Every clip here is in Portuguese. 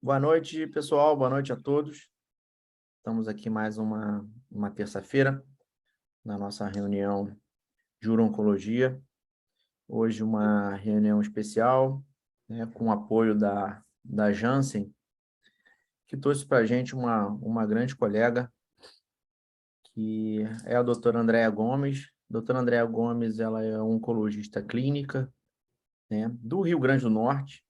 Boa noite, pessoal. Boa noite a todos. Estamos aqui mais uma terça-feira na nossa reunião de Uro-Oncologia. Hoje uma reunião especial, né, com o apoio da Janssen, que trouxe para a gente uma grande colega, que é a doutora Andréa Gomes. A doutora Andréa Gomes, ela é oncologista clínica, né, do Rio Grande do Norte,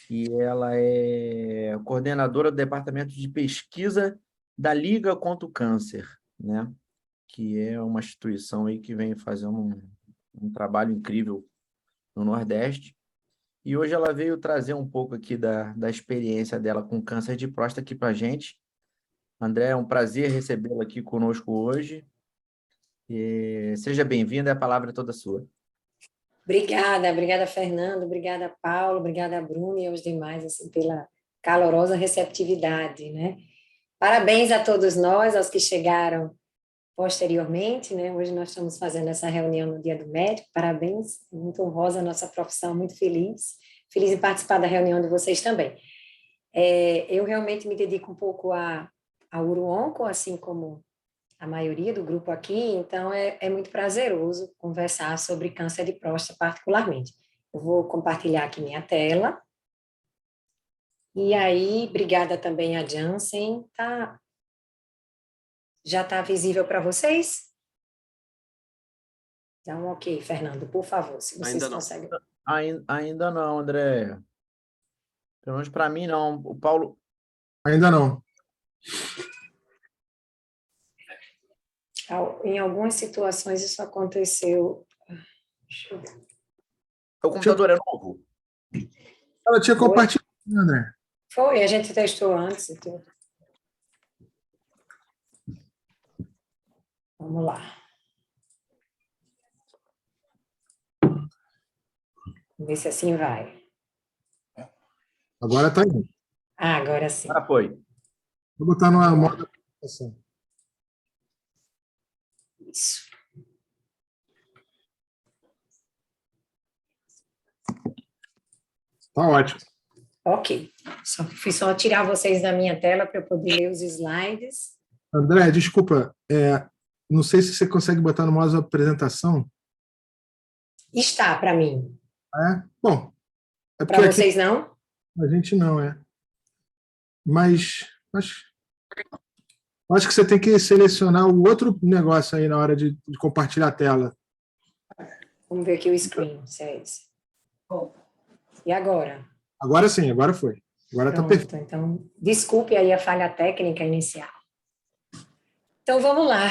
e ela é coordenadora do Departamento de Pesquisa da Liga contra o Câncer, né? Que é uma instituição aí que vem fazendo um trabalho incrível no Nordeste. E hoje ela veio trazer um pouco aqui da experiência dela com câncer de próstata aqui para a gente. André, é um prazer recebê-la aqui conosco hoje. Seja bem-vinda, a palavra é toda sua. Obrigada, Fernando, obrigada, Paulo, obrigada, Bruno e aos demais, assim, pela calorosa receptividade, né? Parabéns a todos nós, aos que chegaram posteriormente, né? Hoje nós estamos fazendo essa reunião no Dia do Médico, parabéns, muito honrosa a nossa profissão, muito feliz em participar da reunião de vocês também. Eu realmente me dedico um pouco a Uro-Onco, assim como a maioria do grupo aqui, então é muito prazeroso conversar sobre câncer de próstata particularmente. Eu vou compartilhar aqui minha tela. E aí, obrigada também a Janssen. Já está visível para vocês? Então, ok, Fernando, por favor, se vocês Ainda não. conseguem. Ainda não, André. Pelo menos para mim, não. O Paulo... Ainda não. Em algumas situações isso aconteceu. Deixa eu ver. O computador é novo? Ela tinha compartilhado, André. Foi, a gente testou antes e tudo. Vamos lá. Vamos ver se assim vai. Agora está indo. Agora sim. Agora foi. Vou botar numa moda apresentação. Isso. Está ótimo. Ok. Fui só tirar vocês da minha tela para eu poder ler os slides. André, desculpa. Não sei se você consegue botar no modo apresentação. Está para mim. Bom. Para vocês não? A gente não, Mas acho que você tem que selecionar o outro negócio aí na hora de compartilhar a tela. Vamos ver aqui o screen, se é esse. E agora? Agora sim, agora foi. Agora está perfeito. Então, desculpe aí a falha técnica inicial. Então, vamos lá.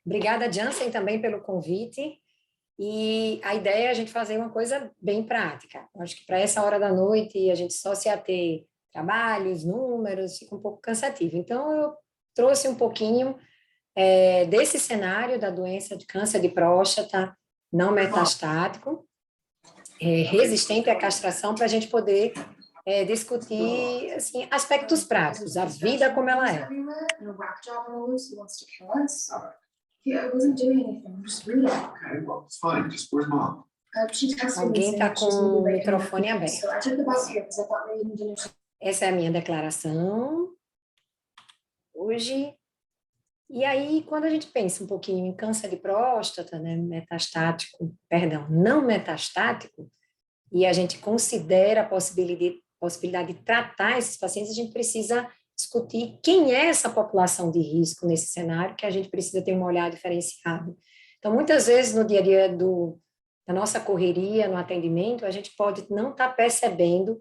Obrigada, Janssen, também pelo convite. E a ideia é a gente fazer uma coisa bem prática. Acho que para essa hora da noite a gente só se ater trabalhos, números, fica um pouco cansativo. Então, eu trouxe um pouquinho desse cenário da doença de câncer de próstata não metastático, resistente à castração, para a gente poder discutir assim, aspectos práticos, a vida como ela é. Alguém está com o microfone aberto. Essa é a minha declaração hoje. E aí, quando a gente pensa um pouquinho em câncer de próstata, né, não metastático, e a gente considera a possibilidade de tratar esses pacientes, a gente precisa discutir quem é essa população de risco nesse cenário, que a gente precisa ter um olhar diferenciado. Então, muitas vezes, no dia a dia da nossa correria, no atendimento, a gente pode não estar percebendo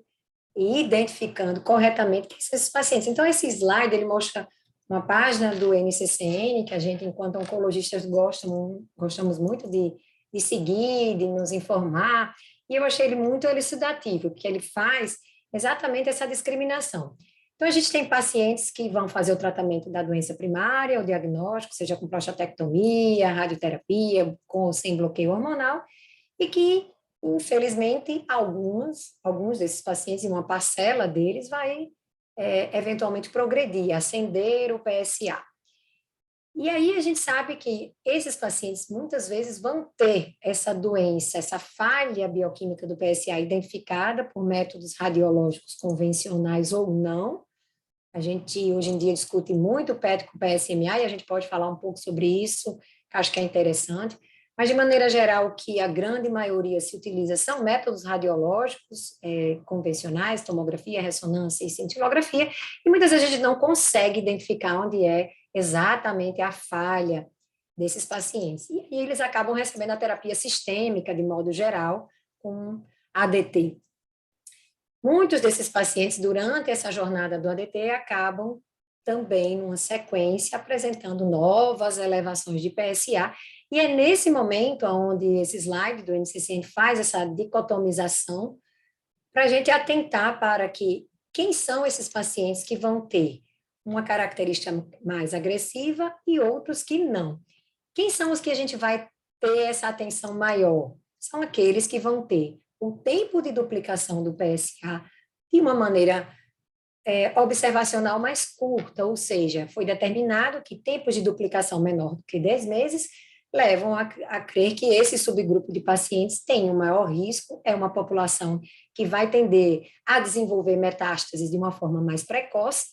e identificando corretamente quem são esses pacientes. Então, esse slide, ele mostra uma página do NCCN, que a gente, enquanto oncologistas, gostamos muito de seguir, de nos informar, e eu achei ele muito elucidativo, porque ele faz exatamente essa discriminação. Então, a gente tem pacientes que vão fazer o tratamento da doença primária, o diagnóstico, seja com prostatectomia, radioterapia, com ou sem bloqueio hormonal, e que, infelizmente, alguns desses pacientes, uma parcela deles, vai eventualmente progredir, ascender o PSA. E aí a gente sabe que esses pacientes muitas vezes vão ter essa doença, essa falha bioquímica do PSA identificada por métodos radiológicos convencionais ou não. A gente hoje em dia discute muito o PET com o PSMA e a gente pode falar um pouco sobre isso, que acho que é interessante. Mas, de maneira geral, o que a grande maioria se utiliza são métodos radiológicos convencionais, tomografia, ressonância e cintilografia, e muitas vezes a gente não consegue identificar onde é exatamente a falha desses pacientes. E aí eles acabam recebendo a terapia sistêmica, de modo geral, com ADT. Muitos desses pacientes, durante essa jornada do ADT, acabam também, numa sequência, apresentando novas elevações de PSA, e é nesse momento onde esse slide do NCCN faz essa dicotomização, para a gente atentar para que quem são esses pacientes que vão ter uma característica mais agressiva e outros que não. Quem são os que a gente vai ter essa atenção maior? São aqueles que vão ter o tempo de duplicação do PSA de uma maneira observacional mais curta, ou seja, foi determinado que tempos de duplicação menor do que 10 meses levam a crer que esse subgrupo de pacientes tem um maior risco, é uma população que vai tender a desenvolver metástases de uma forma mais precoce,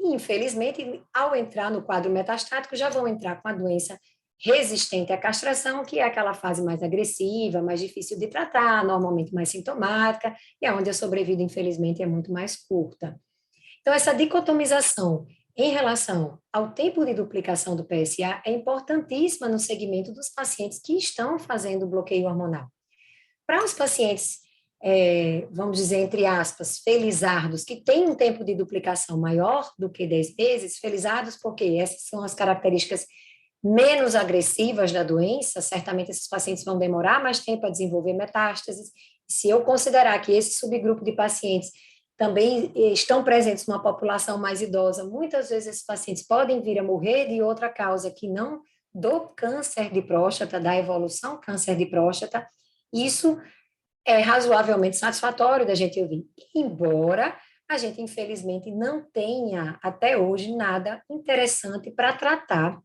e, infelizmente, ao entrar no quadro metastático, já vão entrar com a doença resistente à castração, que é aquela fase mais agressiva, mais difícil de tratar, normalmente mais sintomática, e onde a sobrevida, infelizmente, é muito mais curta. Então, essa dicotomização em relação ao tempo de duplicação do PSA é importantíssima no segmento dos pacientes que estão fazendo bloqueio hormonal. Para os pacientes, vamos dizer, entre aspas, felizardos, que têm um tempo de duplicação maior do que 10 meses, felizardos porque essas são as características menos agressivas da doença, certamente esses pacientes vão demorar mais tempo a desenvolver metástases. Se eu considerar que esse subgrupo de pacientes também estão presentes numa população mais idosa, muitas vezes esses pacientes podem vir a morrer de outra causa que não do câncer de próstata, da evolução câncer de próstata. Isso é razoavelmente satisfatório da gente ouvir, embora a gente, infelizmente, não tenha até hoje nada interessante para tratar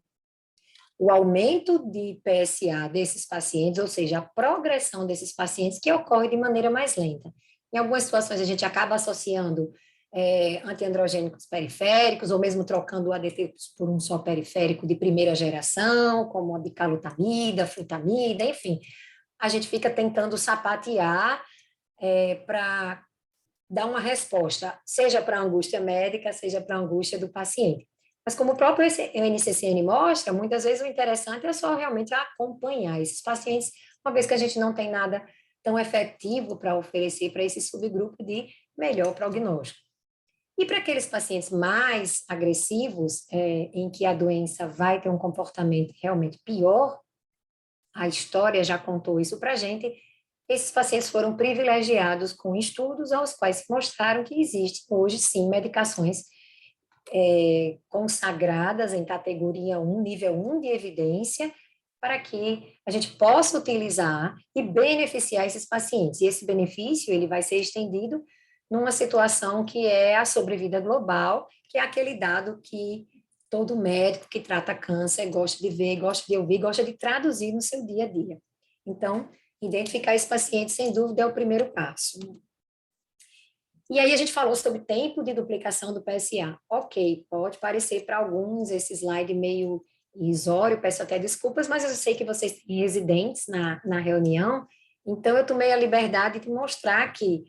o aumento de PSA desses pacientes, ou seja, a progressão desses pacientes que ocorre de maneira mais lenta. Em algumas situações, a gente acaba associando antiandrogênicos periféricos, ou mesmo trocando o ADT por um só periférico de primeira geração, como a bicalutamida, frutamida, enfim. A gente fica tentando sapatear para dar uma resposta, seja para a angústia médica, seja para a angústia do paciente. Mas como o próprio NCCN mostra, muitas vezes o interessante é só realmente acompanhar esses pacientes, uma vez que a gente não tem nada tão efetivo para oferecer para esse subgrupo de melhor prognóstico. E para aqueles pacientes mais agressivos, em que a doença vai ter um comportamento realmente pior, a história já contou isso para a gente, esses pacientes foram privilegiados com estudos aos quais mostraram que existem hoje, sim, medicações consagradas em categoria 1, nível 1 de evidência, para que a gente possa utilizar e beneficiar esses pacientes. E esse benefício ele vai ser estendido numa situação que é a sobrevida global, que é aquele dado que todo médico que trata câncer gosta de ver, gosta de ouvir, gosta de traduzir no seu dia a dia. Então, identificar esse paciente, sem dúvida, é o primeiro passo. E aí a gente falou sobre tempo de duplicação do PSA. Ok, pode parecer para alguns esse slide meio irrisório, peço até desculpas, mas eu sei que vocês têm residentes na reunião, então eu tomei a liberdade de mostrar que,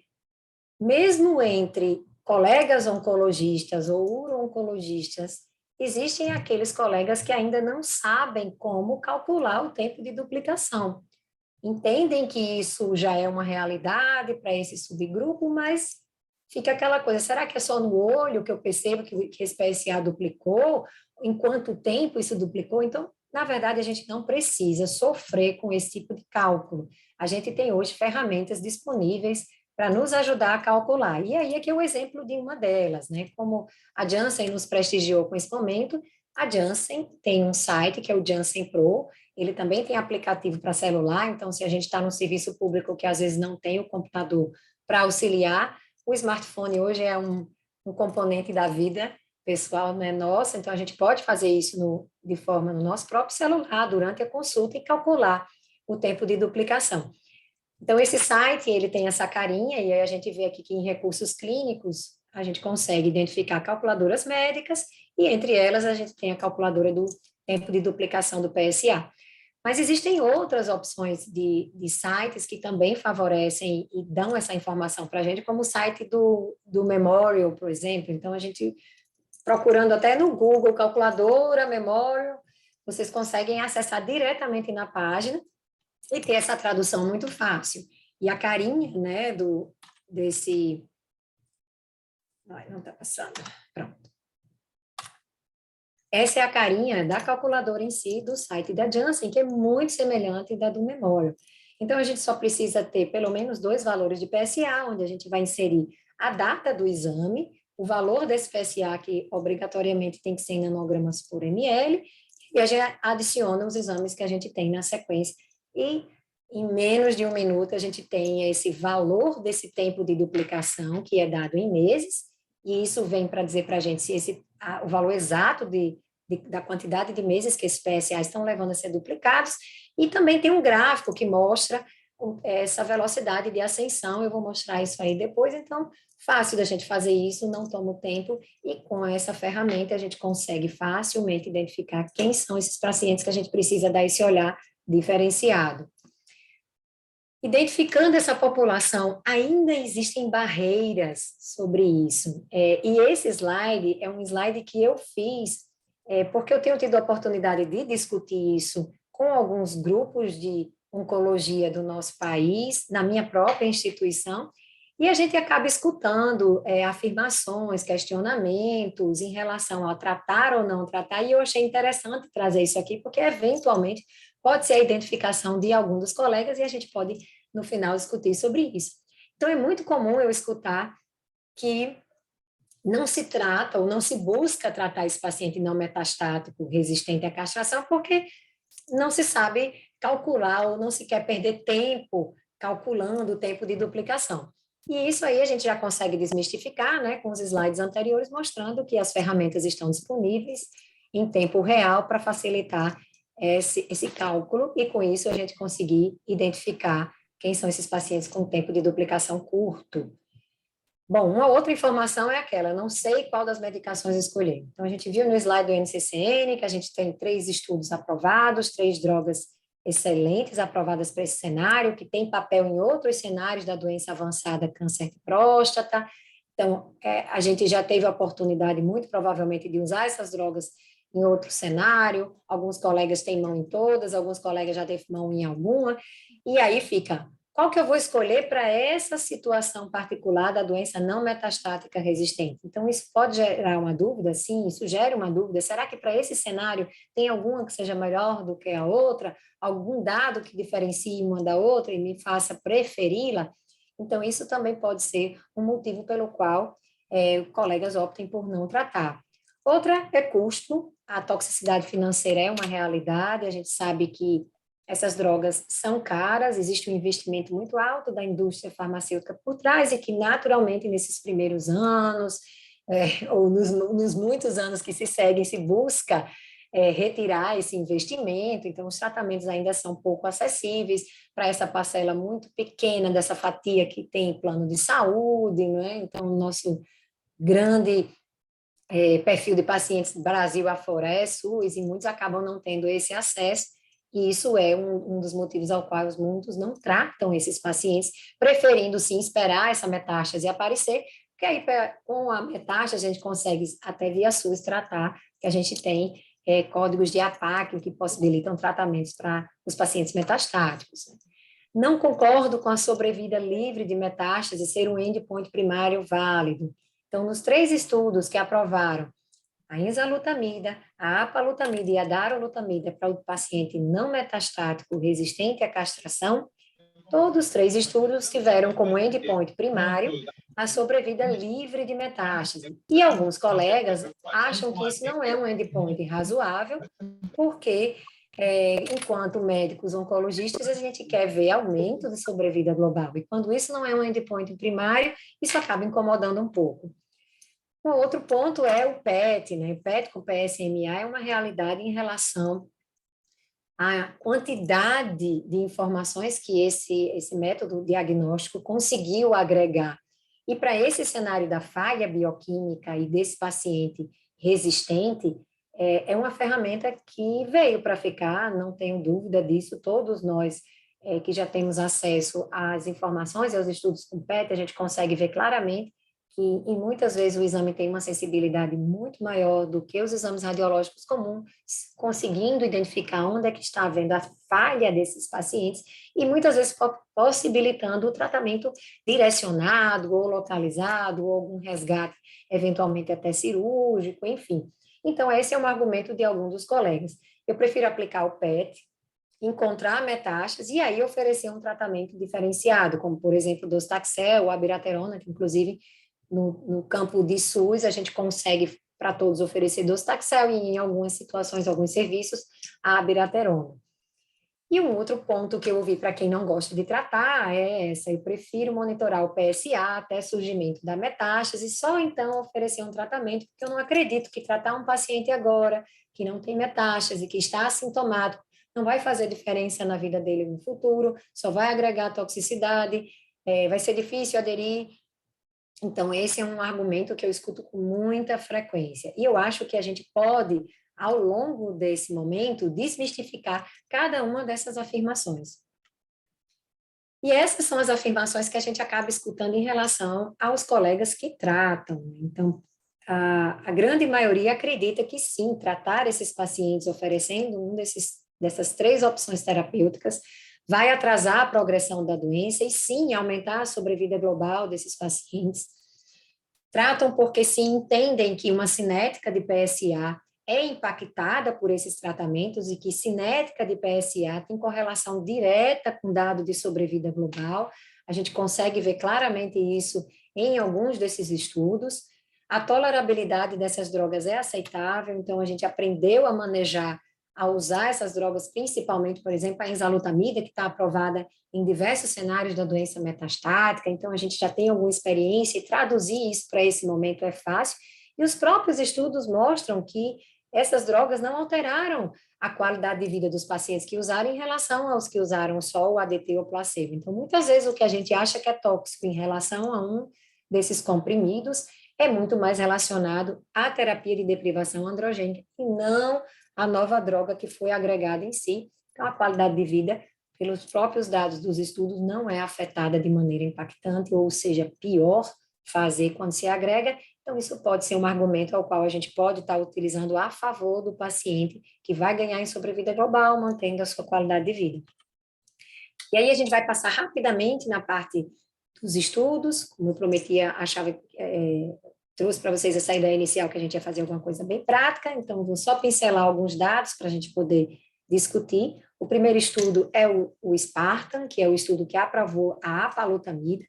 mesmo entre colegas oncologistas ou uro-oncologistas, existem aqueles colegas que ainda não sabem como calcular o tempo de duplicação. Entendem que isso já é uma realidade para esse subgrupo, mas fica aquela coisa, será que é só no olho que eu percebo que esse PSA duplicou? Em quanto tempo isso duplicou? Então, na verdade, a gente não precisa sofrer com esse tipo de cálculo. A gente tem hoje ferramentas disponíveis para nos ajudar a calcular. E aí aqui é o exemplo de uma delas, né? Como a Janssen nos prestigiou com esse momento, a Janssen tem um site que é o Janssen Pro, ele também tem aplicativo para celular, então se a gente está no serviço público que às vezes não tem o computador para auxiliar, o smartphone hoje é um componente da vida pessoal não é nossa, então a gente pode fazer isso de forma no nosso próprio celular, durante a consulta, e calcular o tempo de duplicação. Então, esse site, ele tem essa carinha, e aí a gente vê aqui que em recursos clínicos, a gente consegue identificar calculadoras médicas, e entre elas a gente tem a calculadora do tempo de duplicação do PSA. Mas existem outras opções de sites que também favorecem e dão essa informação para a gente, como o site do Memorial, por exemplo. Então, a gente, procurando até no Google, calculadora Memorial, vocês conseguem acessar diretamente na página e ter essa tradução muito fácil. E a carinha, né, desse... Ai, não está passando. Pronto. Essa é a carinha da calculadora em si, do site da Janssen, que é muito semelhante da do Memorial. Então, a gente só precisa ter pelo menos 2 valores de PSA, onde a gente vai inserir a data do exame, o valor desse PSA, que obrigatoriamente tem que ser em nanogramas por ml, e a gente adiciona os exames que a gente tem na sequência. E em menos de 1 minuto, a gente tem esse valor desse tempo de duplicação, que é dado em meses, e isso vem para dizer para a gente se o valor exato da quantidade de meses que esses PSA estão levando a ser duplicados, e também tem um gráfico que mostra essa velocidade de ascensão. Eu vou mostrar isso aí depois. Então, fácil da gente fazer isso, não toma tempo, e com essa ferramenta a gente consegue facilmente identificar quem são esses pacientes que a gente precisa dar esse olhar diferenciado. Identificando essa população, ainda existem barreiras sobre isso. E esse slide é um slide que eu fiz porque eu tenho tido a oportunidade de discutir isso com alguns grupos de oncologia do nosso país, na minha própria instituição, e a gente acaba escutando afirmações, questionamentos em relação a tratar ou não tratar, e eu achei interessante trazer isso aqui, porque eventualmente pode ser a identificação de algum dos colegas, e a gente pode, no final, discutir sobre isso. Então, é muito comum eu escutar que não se trata ou não se busca tratar esse paciente não metastático resistente à castração, porque não se sabe calcular ou não se quer perder tempo calculando o tempo de duplicação. E isso aí a gente já consegue desmistificar, né, com os slides anteriores, mostrando que as ferramentas estão disponíveis em tempo real para facilitar esse cálculo, e com isso a gente conseguir identificar quem são esses pacientes com tempo de duplicação curto. Bom, uma outra informação é aquela, não sei qual das medicações escolher. Então, a gente viu no slide do NCCN que a gente tem 3 estudos aprovados, 3 drogas excelentes aprovadas para esse cenário, que tem papel em outros cenários da doença avançada, câncer de próstata. Então, a gente já teve a oportunidade, muito provavelmente, de usar essas drogas em outro cenário. Alguns colegas têm mão em todas, alguns colegas já têm mão em alguma, e aí fica... Qual que eu vou escolher para essa situação particular da doença não metastática resistente? Então, isso pode gerar uma dúvida? Sim, isso gera uma dúvida. Será que para esse cenário tem alguma que seja melhor do que a outra? Algum dado que diferencie uma da outra e me faça preferi-la? Então, isso também pode ser um motivo pelo qual colegas optem por não tratar. Outra é custo. A toxicidade financeira é uma realidade. A gente sabe que essas drogas são caras, existe um investimento muito alto da indústria farmacêutica por trás, e que naturalmente nesses primeiros anos, ou nos muitos anos que se seguem, se busca retirar esse investimento. Então os tratamentos ainda são pouco acessíveis para essa parcela muito pequena dessa fatia que tem plano de saúde, não é? Então o nosso grande perfil de pacientes do Brasil afora é SUS, e muitos acabam não tendo esse acesso. E isso é um dos motivos ao qual muitos não tratam esses pacientes, preferindo sim esperar essa metástase aparecer, porque aí com a metástase a gente consegue até via SUS tratar, que a gente tem códigos de APAC que possibilitam tratamentos para os pacientes metastáticos. Não concordo com a sobrevida livre de metástase ser um endpoint primário válido. Então, nos 3 estudos que aprovaram a enzalutamida, a apalutamida e a darolutamida para o paciente não metastático resistente à castração, todos os 3 estudos tiveram como endpoint primário a sobrevida livre de metástase. E alguns colegas acham que isso não é um endpoint razoável, porque, enquanto médicos oncologistas, a gente quer ver aumento de sobrevida global. E quando isso não é um endpoint primário, isso acaba incomodando um pouco. Um outro ponto é o PET, né? O PET com PSMA é uma realidade em relação à quantidade de informações que esse método diagnóstico conseguiu agregar. E para esse cenário da falha bioquímica e desse paciente resistente, é uma ferramenta que veio para ficar, não tenho dúvida disso, todos nós que já temos acesso às informações e aos estudos com PET, a gente consegue ver claramente que, e muitas vezes, o exame tem uma sensibilidade muito maior do que os exames radiológicos comuns, conseguindo identificar onde é que está havendo a falha desses pacientes e muitas vezes possibilitando o tratamento direcionado ou localizado, ou algum resgate, eventualmente até cirúrgico, enfim. Então, esse é um argumento de alguns dos colegas. Eu prefiro aplicar o PET, encontrar metástases e aí oferecer um tratamento diferenciado, como, por exemplo, docetaxel ou abiraterona, que, inclusive, no campo de SUS, a gente consegue, para todos, oferecer docetaxel e, em algumas situações, alguns serviços, a abiraterona. E um outro ponto que eu ouvi para quem não gosta de tratar é essa: eu prefiro monitorar o PSA até surgimento da metástase e só então oferecer um tratamento, porque eu não acredito que tratar um paciente agora, que não tem metástase, que está assintomático, não vai fazer diferença na vida dele no futuro, só vai agregar toxicidade, vai ser difícil aderir. Então, esse é um argumento que eu escuto com muita frequência. E eu acho que a gente pode, ao longo desse momento, desmistificar cada uma dessas afirmações. E essas são as afirmações que a gente acaba escutando em relação aos colegas que tratam. Então, a grande maioria acredita que sim, tratar esses pacientes oferecendo dessas 3 opções terapêuticas vai atrasar a progressão da doença e sim aumentar a sobrevida global desses pacientes. Tratam porque sim entendem que uma cinética de PSA é impactada por esses tratamentos e que cinética de PSA tem correlação direta com dado de sobrevida global. A gente consegue ver claramente isso em alguns desses estudos. A tolerabilidade dessas drogas é aceitável, então a gente aprendeu a manejar, a usar essas drogas, principalmente, por exemplo, a enzalutamida, que está aprovada em diversos cenários da doença metastática, então a gente já tem alguma experiência e traduzir isso para esse momento é fácil. E os próprios estudos mostram que essas drogas não alteraram a qualidade de vida dos pacientes que usaram em relação aos que usaram só o ADT ou placebo. Então, muitas vezes o que a gente acha que é tóxico em relação a um desses comprimidos é muito mais relacionado à terapia de deprivação androgênica e não a nova droga que foi agregada em si. Então, a qualidade de vida, pelos próprios dados dos estudos, não é afetada de maneira impactante, ou seja, pior fazer quando se agrega. Então, isso pode ser um argumento ao qual a gente pode estar utilizando a favor do paciente que vai ganhar em sobrevida global, mantendo a sua qualidade de vida. E aí a gente vai passar rapidamente na parte dos estudos, como eu prometia, trouxe para vocês essa ideia inicial que a gente ia fazer alguma coisa bem prática, então vou só pincelar alguns dados para a gente poder discutir. O primeiro estudo é o Spartan, que é o estudo que aprovou a apalutamida.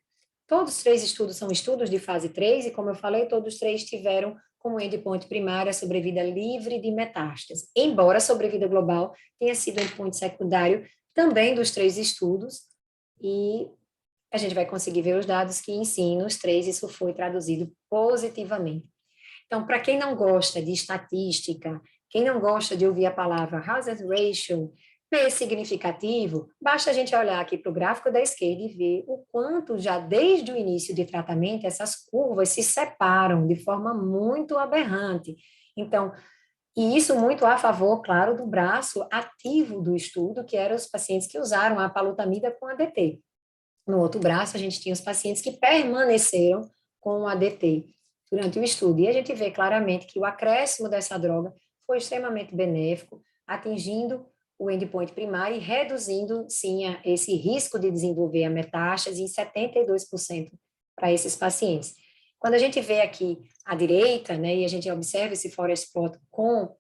Todos os 3 estudos são estudos de fase 3 e, como eu falei, todos os 3 tiveram como endpoint primário a sobrevida livre de metástase, embora a sobrevida global tenha sido endpoint secundário também dos 3 estudos, e a gente vai conseguir ver os dados que, sim, nos 3 isso foi traduzido positivamente. Então, para quem não gosta de estatística, quem não gosta de ouvir a palavra hazard ratio, P significativo, basta a gente olhar aqui para o gráfico da esquerda e ver o quanto já desde o início de tratamento essas curvas se separam de forma muito aberrante. Então, e isso muito a favor, claro, do braço ativo do estudo, que eram os pacientes que usaram a apalutamida com ADT. No outro braço, a gente tinha os pacientes que permaneceram com o ADT durante o estudo. E a gente vê claramente que o acréscimo dessa droga foi extremamente benéfico, atingindo o endpoint primário e reduzindo, sim, esse risco de desenvolver a metástase em 72% para esses pacientes. Quando a gente vê aqui à direita, né, e a gente observa esse forest plot com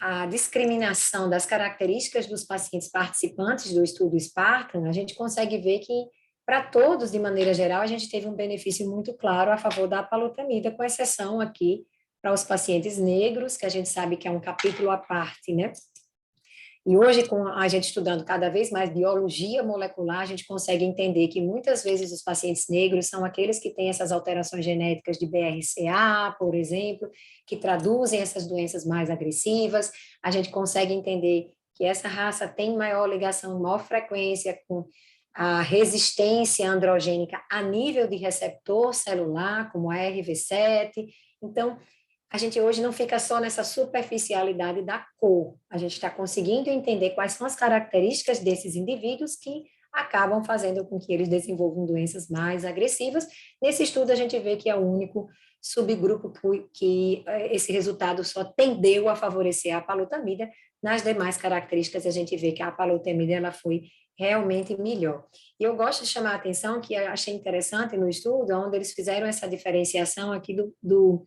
a discriminação das características dos pacientes participantes do estudo Spartan, a gente consegue ver que, para todos, de maneira geral, a gente teve um benefício muito claro a favor da apalutamida, com exceção aqui para os pacientes negros, que a gente sabe que é um capítulo à parte, né? E hoje, com a gente estudando cada vez mais biologia molecular, a gente consegue entender que muitas vezes os pacientes negros são aqueles que têm essas alterações genéticas de BRCA, por exemplo, que traduzem essas doenças mais agressivas. A gente consegue entender que essa raça tem maior ligação, maior frequência com a resistência androgênica a nível de receptor celular, como a RV7. Então, a gente hoje não fica só nessa superficialidade da cor, a gente está conseguindo entender quais são as características desses indivíduos que acabam fazendo com que eles desenvolvam doenças mais agressivas. Nesse estudo, a gente vê que é o único subgrupo que esse resultado só tendeu a favorecer a apalutamida. Nas demais características, a gente vê que a apalutamida ela foi realmente melhor. E eu gosto de chamar a atenção, que eu achei interessante no estudo, onde eles fizeram essa diferenciação aqui do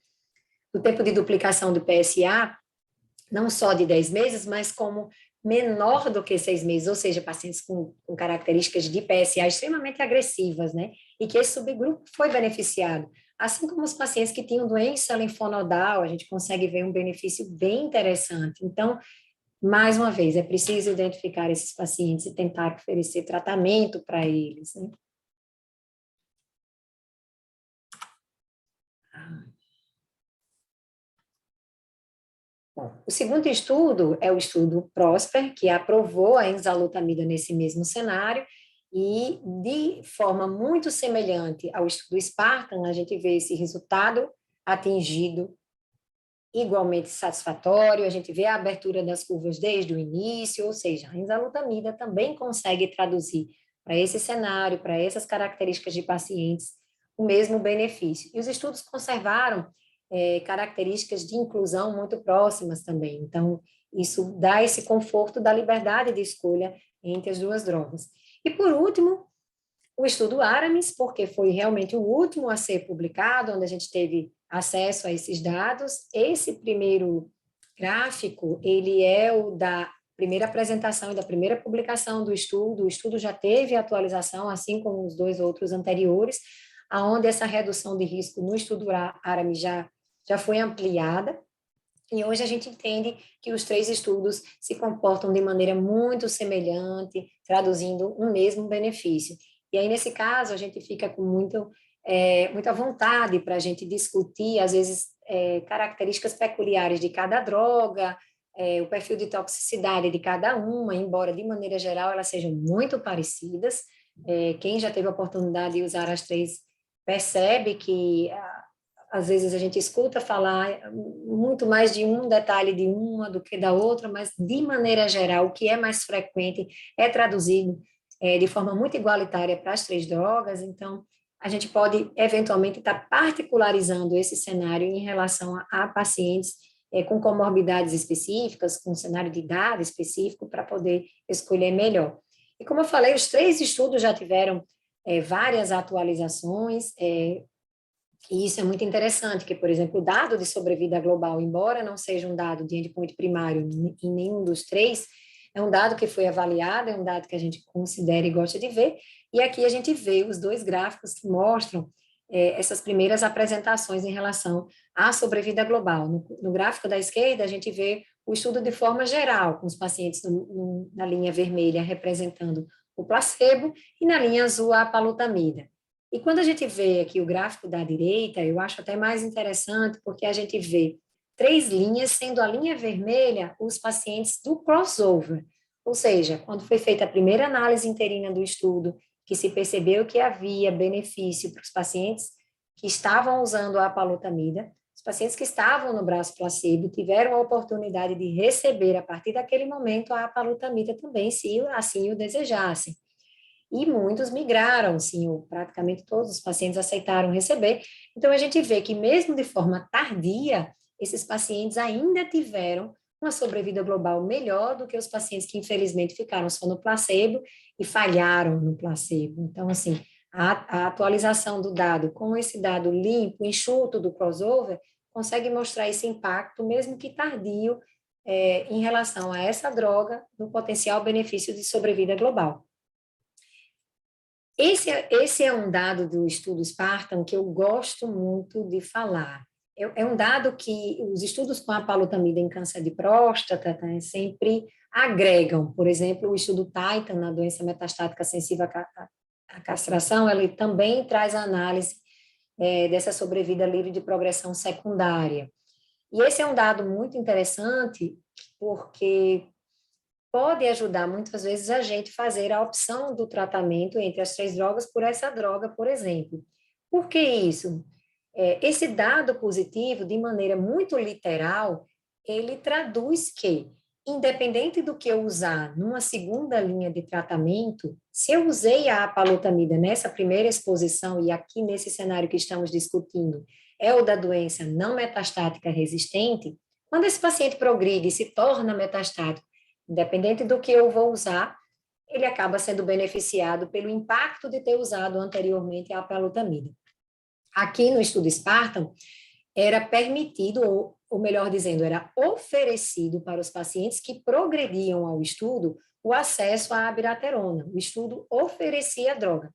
tempo de duplicação do PSA, não só de 10 meses, mas como menor do que 6 meses, ou seja, pacientes com características de PSA extremamente agressivas, né? E que esse subgrupo foi beneficiado. Assim como os pacientes que tinham doença linfonodal, a gente consegue ver um benefício bem interessante. Então, mais uma vez, é preciso identificar esses pacientes e tentar oferecer tratamento para eles, né? Bom, o segundo estudo é o estudo PROSPER, que aprovou a enzalutamida nesse mesmo cenário, e de forma muito semelhante ao estudo SPARTAN, a gente vê esse resultado atingido igualmente satisfatório, a gente vê a abertura das curvas desde o início, ou seja, a enzalutamida também consegue traduzir para esse cenário, para essas características de pacientes, o mesmo benefício. E os estudos conservaram características de inclusão muito próximas também. Então, isso dá esse conforto da liberdade de escolha entre as duas drogas. E, por último, o estudo ARAMIS, porque foi realmente o último a ser publicado, onde a gente teve acesso a esses dados. Esse primeiro gráfico, ele é o da primeira apresentação e da primeira publicação do estudo. O estudo já teve atualização, assim como os dois outros anteriores, aonde essa redução de risco no estudo ARAMIS já foi ampliada, e hoje a gente entende que os 3 estudos se comportam de maneira muito semelhante, traduzindo um mesmo benefício. E aí, nesse caso, a gente fica com muita vontade para a gente discutir, às vezes, características peculiares de cada droga, o perfil de toxicidade de cada uma, embora, de maneira geral, elas sejam muito parecidas. Quem já teve a oportunidade de usar as 3 percebe que às vezes a gente escuta falar muito mais de um detalhe de uma do que da outra, mas de maneira geral, o que é mais frequente é traduzido de forma muito igualitária para as 3 drogas, então a gente pode eventualmente estar particularizando esse cenário em relação a pacientes com comorbidades específicas, com um cenário de idade específico, para poder escolher melhor. E como eu falei, os 3 estudos já tiveram várias atualizações, e isso é muito interessante, que, por exemplo, o dado de sobrevida global, embora não seja um dado de endpoint primário em nenhum dos 3, é um dado que foi avaliado, é um dado que a gente considera e gosta de ver, e aqui a gente vê os 2 gráficos que mostram essas primeiras apresentações em relação à sobrevida global. No gráfico da esquerda, a gente vê o estudo de forma geral, com os pacientes na linha vermelha representando o placebo, e na linha azul a apalutamida. E quando a gente vê aqui o gráfico da direita, eu acho até mais interessante, porque a gente vê 3 linhas, sendo a linha vermelha os pacientes do crossover, ou seja, quando foi feita a primeira análise interina do estudo, que se percebeu que havia benefício para os pacientes que estavam usando a apalutamida, os pacientes que estavam no braço placebo tiveram a oportunidade de receber, a partir daquele momento, a apalutamida também, se assim o desejassem. E muitos migraram, sim, praticamente todos os pacientes aceitaram receber. Então, a gente vê que, mesmo de forma tardia, esses pacientes ainda tiveram uma sobrevida global melhor do que os pacientes que, infelizmente, ficaram só no placebo e falharam no placebo. Então, assim, a atualização do dado com esse dado limpo, enxuto do crossover, consegue mostrar esse impacto, mesmo que tardio, em relação a essa droga, no potencial benefício de sobrevida global. Esse é um dado do estudo SPARTAN que eu gosto muito de falar. É um dado que os estudos com a apalutamida em câncer de próstata sempre agregam. Por exemplo, o estudo Titan, na doença metastática sensível à castração, ele também traz a análise dessa sobrevida livre de progressão secundária. E esse é um dado muito interessante, porque pode ajudar muitas vezes a gente fazer a opção do tratamento entre as 3 drogas por essa droga, por exemplo. Por que isso? Esse dado positivo, de maneira muito literal, ele traduz que, independente do que eu usar numa segunda linha de tratamento, se eu usei a apalutamida nessa primeira exposição, e aqui nesse cenário que estamos discutindo, é o da doença não metastática resistente, quando esse paciente progride e se torna metastático, independente do que eu vou usar, ele acaba sendo beneficiado pelo impacto de ter usado anteriormente a apalutamida. Aqui no estudo Spartan, era permitido, ou melhor dizendo, era oferecido para os pacientes que progrediam ao estudo o acesso à abiraterona. O estudo oferecia a droga.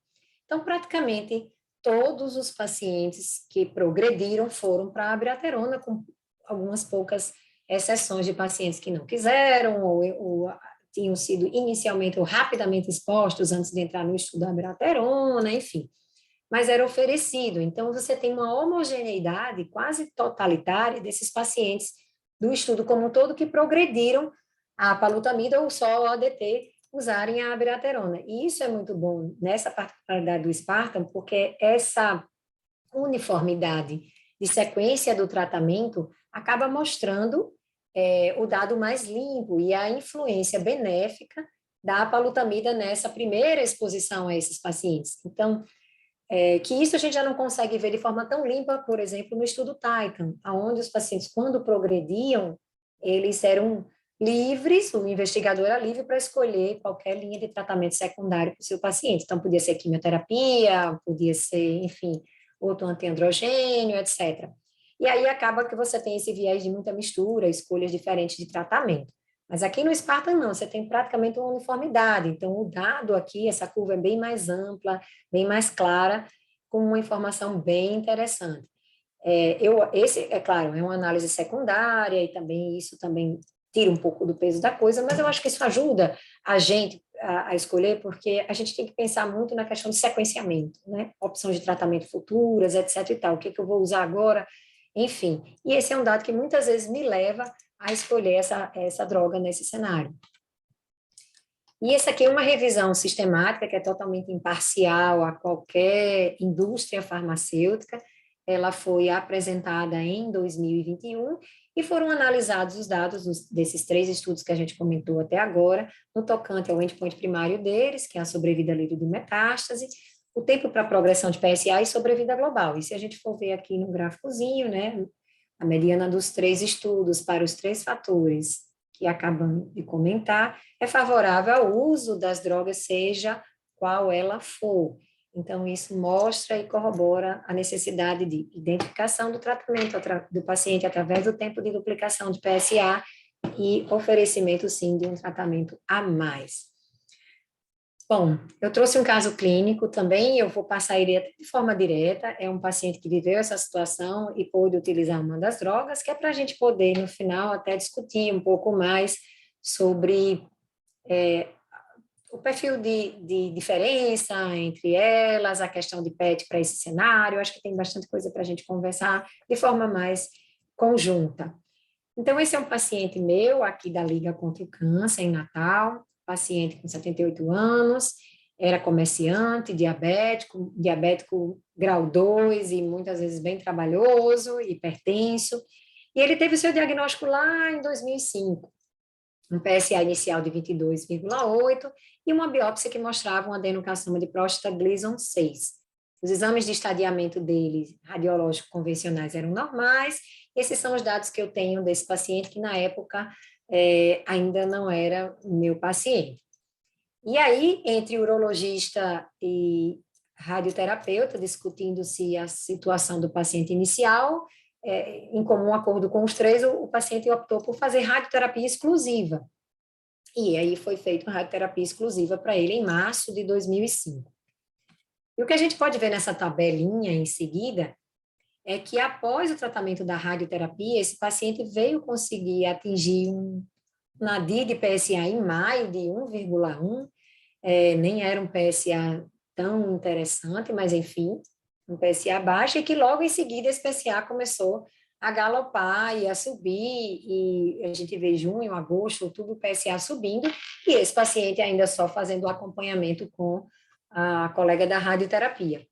Então, praticamente, todos os pacientes que progrediram foram para a abiraterona, com algumas poucas exceções de pacientes que não quiseram ou tinham sido inicialmente ou rapidamente expostos antes de entrar no estudo da abiraterona, enfim. Mas era oferecido. Então, você tem uma homogeneidade quase totalitária desses pacientes do estudo como um todo que progrediram a apalutamida ou só o ADT usarem a abiraterona. E isso é muito bom nessa particularidade do Spartan, porque essa uniformidade de sequência do tratamento acaba mostrando o dado mais limpo e a influência benéfica da apalutamida nessa primeira exposição a esses pacientes. Então, que isso a gente já não consegue ver de forma tão limpa, por exemplo, no estudo Titan, onde os pacientes, quando progrediam, eles eram livres, o investigador era livre para escolher qualquer linha de tratamento secundário para o seu paciente. Então, podia ser quimioterapia, podia ser, enfim, outro antiandrogênio, etc. E aí acaba que você tem esse viés de muita mistura, escolhas diferentes de tratamento. Mas aqui no Spartan não, você tem praticamente uma uniformidade. Então, o dado aqui, essa curva é bem mais ampla, bem mais clara, com uma informação bem interessante. Esse, é claro, é uma análise secundária e também isso também tira um pouco do peso da coisa, mas eu acho que isso ajuda a gente a escolher, porque a gente tem que pensar muito na questão de sequenciamento, né? Opções de tratamento futuras, etc. e tal. O que eu vou usar agora? Enfim, e esse é um dado que muitas vezes me leva a escolher essa droga nesse cenário. E essa aqui é uma revisão sistemática, que é totalmente imparcial a qualquer indústria farmacêutica. Ela foi apresentada em 2021 e foram analisados os dados desses 3 estudos que a gente comentou até agora, no tocante ao endpoint primário deles, que é a sobrevida livre de metástase, o tempo para progressão de PSA e sobrevida global. E se a gente for ver aqui no gráficozinho, né, a mediana dos 3 estudos para os 3 fatores que acabamos de comentar é favorável ao uso das drogas, seja qual ela for. Então, isso mostra e corrobora a necessidade de identificação do tratamento do paciente através do tempo de duplicação de PSA e oferecimento, sim, de um tratamento a mais. Bom, eu trouxe um caso clínico também, eu vou passar ele de forma direta, é um paciente que viveu essa situação e pôde utilizar uma das drogas, que é para a gente poder, no final, até discutir um pouco mais sobre o perfil de diferença entre elas, a questão de PET para esse cenário, acho que tem bastante coisa para a gente conversar de forma mais conjunta. Então, esse é um paciente meu, aqui da Liga contra o Câncer, em Natal, paciente com 78 anos, era comerciante, diabético grau 2 e muitas vezes bem trabalhoso, hipertenso, e ele teve o seu diagnóstico lá em 2005, um PSA inicial de 22,8 e uma biópsia que mostrava um adenocarcinoma de próstata Gleason 6. Os exames de estadiamento dele, radiológicos convencionais, eram normais. Esses são os dados que eu tenho desse paciente, que na época ainda não era meu paciente. E aí, entre urologista e radioterapeuta, discutindo-se a situação do paciente inicial, em comum acordo com os 3, o paciente optou por fazer radioterapia exclusiva. E aí foi feita uma radioterapia exclusiva para ele em março de 2005. E o que a gente pode ver nessa tabelinha em seguida é que após o tratamento da radioterapia, esse paciente veio conseguir atingir nadir de PSA em maio de 1,1, nem era um PSA tão interessante, mas enfim, um PSA baixo, e que logo em seguida esse PSA começou a galopar e a subir, e a gente vê junho, agosto, outubro, o PSA subindo, e esse paciente ainda só fazendo o acompanhamento com a colega da radioterapia.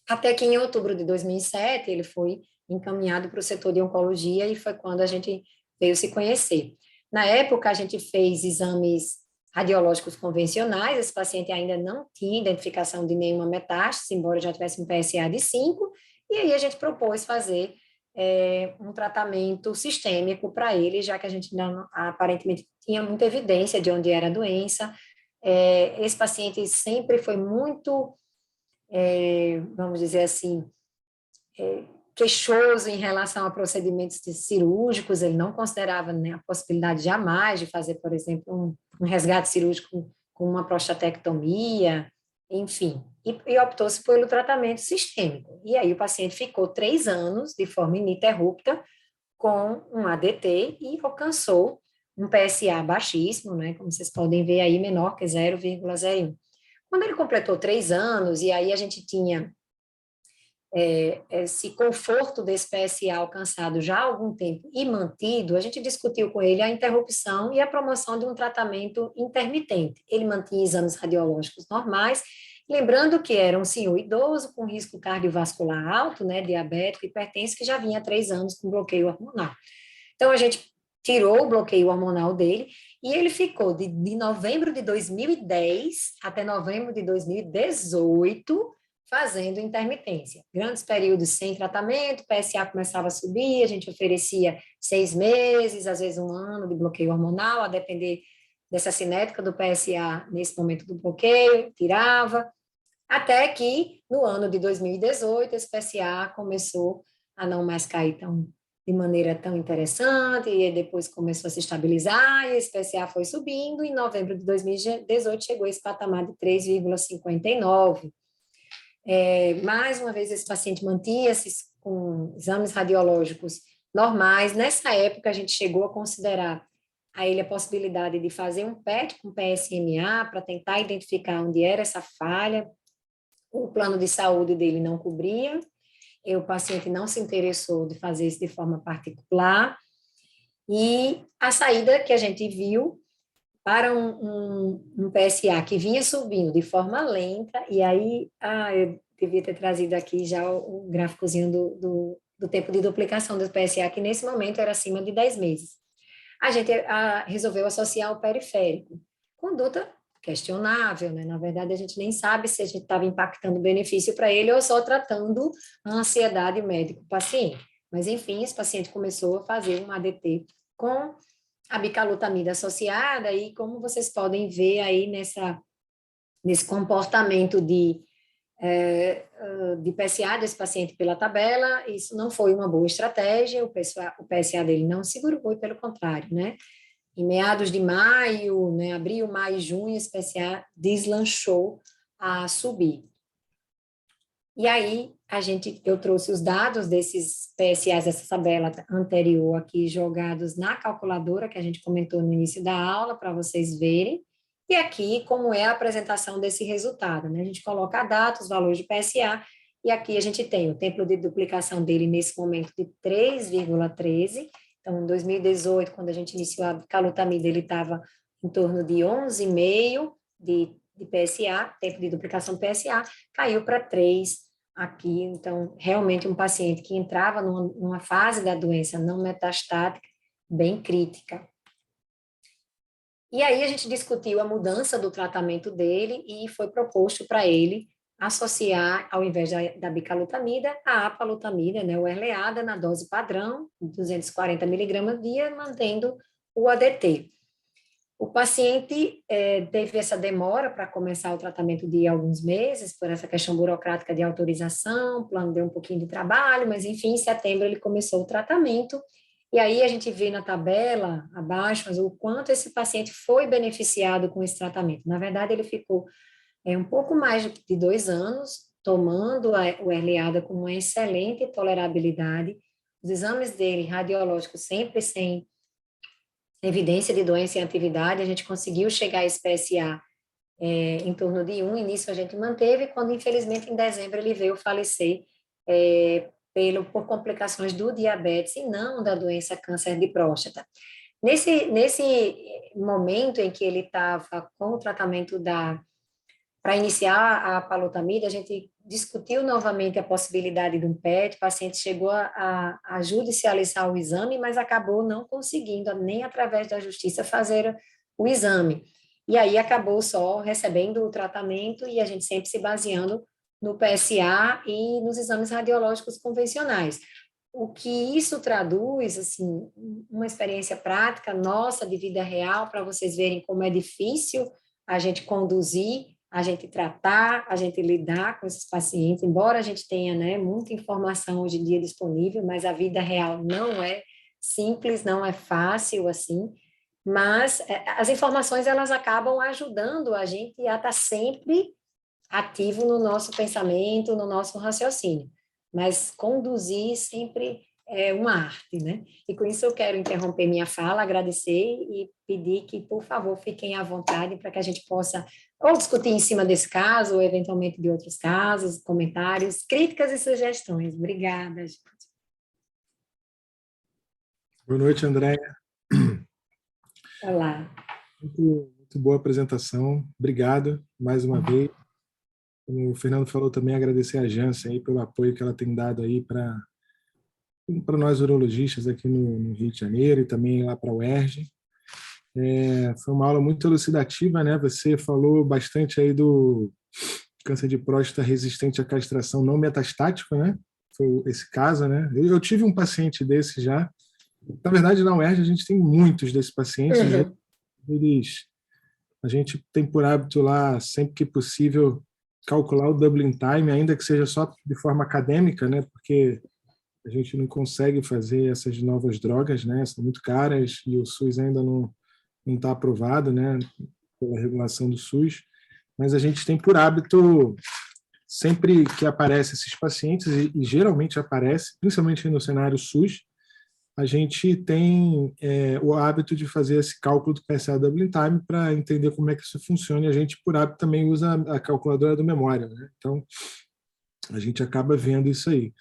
Até que em outubro de 2007, ele foi encaminhado para o setor de oncologia, e foi quando a gente veio se conhecer. Na época, a gente fez exames radiológicos convencionais, esse paciente ainda não tinha identificação de nenhuma metástase, embora já tivesse um PSA de 5, e aí a gente propôs fazer um tratamento sistêmico para ele, já que a gente não, aparentemente tinha muita evidência de onde era a doença. Esse paciente sempre foi muito, vamos dizer assim, queixoso em relação a procedimentos cirúrgicos, ele não considerava, né, a possibilidade jamais de fazer, por exemplo, um resgate cirúrgico com uma prostatectomia, enfim, e optou-se pelo tratamento sistêmico. E aí o paciente ficou 3 anos de forma ininterrupta com um ADT e alcançou um PSA baixíssimo, né, como vocês podem ver aí, menor que 0,01. Quando ele completou 3 anos, e aí a gente tinha esse conforto desse PSA alcançado já há algum tempo e mantido, a gente discutiu com ele a interrupção e a promoção de um tratamento intermitente. Ele mantinha exames radiológicos normais, lembrando que era um senhor idoso com risco cardiovascular alto, né, diabético, hipertenso, que já vinha há 3 anos com bloqueio hormonal. Então, a gente tirou o bloqueio hormonal dele e ele ficou de novembro de 2010 até novembro de 2018 fazendo intermitência. Grandes períodos sem tratamento, PSA começava a subir, a gente oferecia 6 meses, às vezes 1 ano de bloqueio hormonal, a depender dessa cinética do PSA nesse momento do bloqueio, tirava, até que no ano de 2018 esse PSA começou a não mais cair de maneira tão interessante, e depois começou a se estabilizar, e esse PSA foi subindo, e em novembro de 2018 chegou a esse patamar de 3,59. Mais uma vez, esse paciente mantinha-se com exames radiológicos normais. Nessa época, a gente chegou a considerar a ele a possibilidade de fazer um PET com PSMA para tentar identificar onde era essa falha. O plano de saúde dele não cobria, e o paciente não se interessou de fazer isso de forma particular. E a saída que a gente viu para um PSA que vinha subindo de forma lenta, e aí, eu devia ter trazido aqui já o gráficozinho do tempo de duplicação do PSA, que nesse momento era acima de 10 meses. A gente resolveu associar o periférico. Conduta questionável, né? Na verdade, a gente nem sabe se a gente estava impactando o benefício para ele ou só tratando a ansiedade médico-paciente. Mas, enfim, esse paciente começou a fazer um ADT com a bicalutamida associada, e como vocês podem ver aí nesse comportamento de PSA desse paciente pela tabela, isso não foi uma boa estratégia, o PSA dele não segurou, e pelo contrário, né? Em meados de maio, né, abril, maio, junho, esse PSA deslanchou a subir. E aí, eu trouxe os dados desses PSAs, dessa tabela anterior aqui, jogados na calculadora, que a gente comentou no início da aula, para vocês verem. E aqui, como é a apresentação desse resultado, né? A gente coloca a data, os valores de PSA, e aqui a gente tem o tempo de duplicação dele nesse momento de 3,13. Então, em 2018, quando a gente iniciou a calutamida, ele estava em torno de 11,5 de PSA, tempo de duplicação do PSA, caiu para 3 aqui. Então, realmente um paciente que entrava numa fase da doença não metastática bem crítica. E aí a gente discutiu a mudança do tratamento dele e foi proposto para ele associar, ao invés da bicalutamida, a apalutamida, né, o Erleada, na dose padrão, 240 miligramas dia, mantendo o ADT. O paciente teve essa demora para começar o tratamento de alguns meses, por essa questão burocrática de autorização, o plano deu um pouquinho de trabalho, mas enfim, em setembro ele começou o tratamento, e aí a gente vê na tabela abaixo o quanto esse paciente foi beneficiado com esse tratamento. Na verdade, ele ficou um pouco mais de 2 anos tomando o Erleada com uma excelente tolerabilidade, os exames dele radiológicos sempre sem evidência de doença em atividade, a gente conseguiu chegar a esse PSA em torno de 1, e nisso a gente manteve, quando infelizmente em dezembro ele veio falecer por complicações do diabetes e não da doença câncer de próstata. Nesse momento em que ele estava com o tratamento para iniciar a palutamida, a gente discutiu novamente a possibilidade de um PET, o paciente chegou a judicializar o exame, mas acabou não conseguindo, nem através da justiça, fazer o exame. E aí acabou só recebendo o tratamento e a gente sempre se baseando no PSA e nos exames radiológicos convencionais. O que isso traduz, assim, uma experiência prática nossa de vida real, para vocês verem como é difícil a gente conduzir, a gente tratar, a gente lidar com esses pacientes, embora a gente tenha, né, muita informação hoje em dia disponível, mas a vida real não é simples, não é fácil assim, mas as informações elas acabam ajudando a gente a estar sempre ativo no nosso pensamento, no nosso raciocínio, mas conduzir sempre é uma arte, né? E com isso eu quero interromper minha fala, agradecer e pedir que, por favor, fiquem à vontade para que a gente possa ou discutir em cima desse caso, ou eventualmente de outros casos, comentários, críticas e sugestões. Obrigada, gente. Boa noite, Andréia. Olá. Muito boa apresentação. Obrigado mais uma vez. Como o Fernando falou também, agradecer a Janssen aí pelo apoio que ela tem dado aí para nós urologistas aqui no Rio de Janeiro e também lá para a UERJ. Foi uma aula muito elucidativa, né? Você falou bastante aí do câncer de próstata resistente à castração não metastático, né? Foi esse caso, né? Eu tive um paciente desse já. Na verdade, na UERJ a gente tem muitos desses pacientes. Uhum. A gente tem por hábito lá, sempre que possível, calcular o doubling time, ainda que seja só de forma acadêmica, né? Porque a gente não consegue fazer essas novas drogas, né? São muito caras e o SUS ainda não está aprovado, né? Pela regulação do SUS. Mas a gente tem por hábito, sempre que aparecem esses pacientes, e geralmente aparece, principalmente no cenário SUS, a gente tem o hábito de fazer esse cálculo do PSA doubling time para entender como é que isso funciona, e a gente, por hábito, também usa a calculadora do memória, né? Então, a gente acaba vendo isso aí.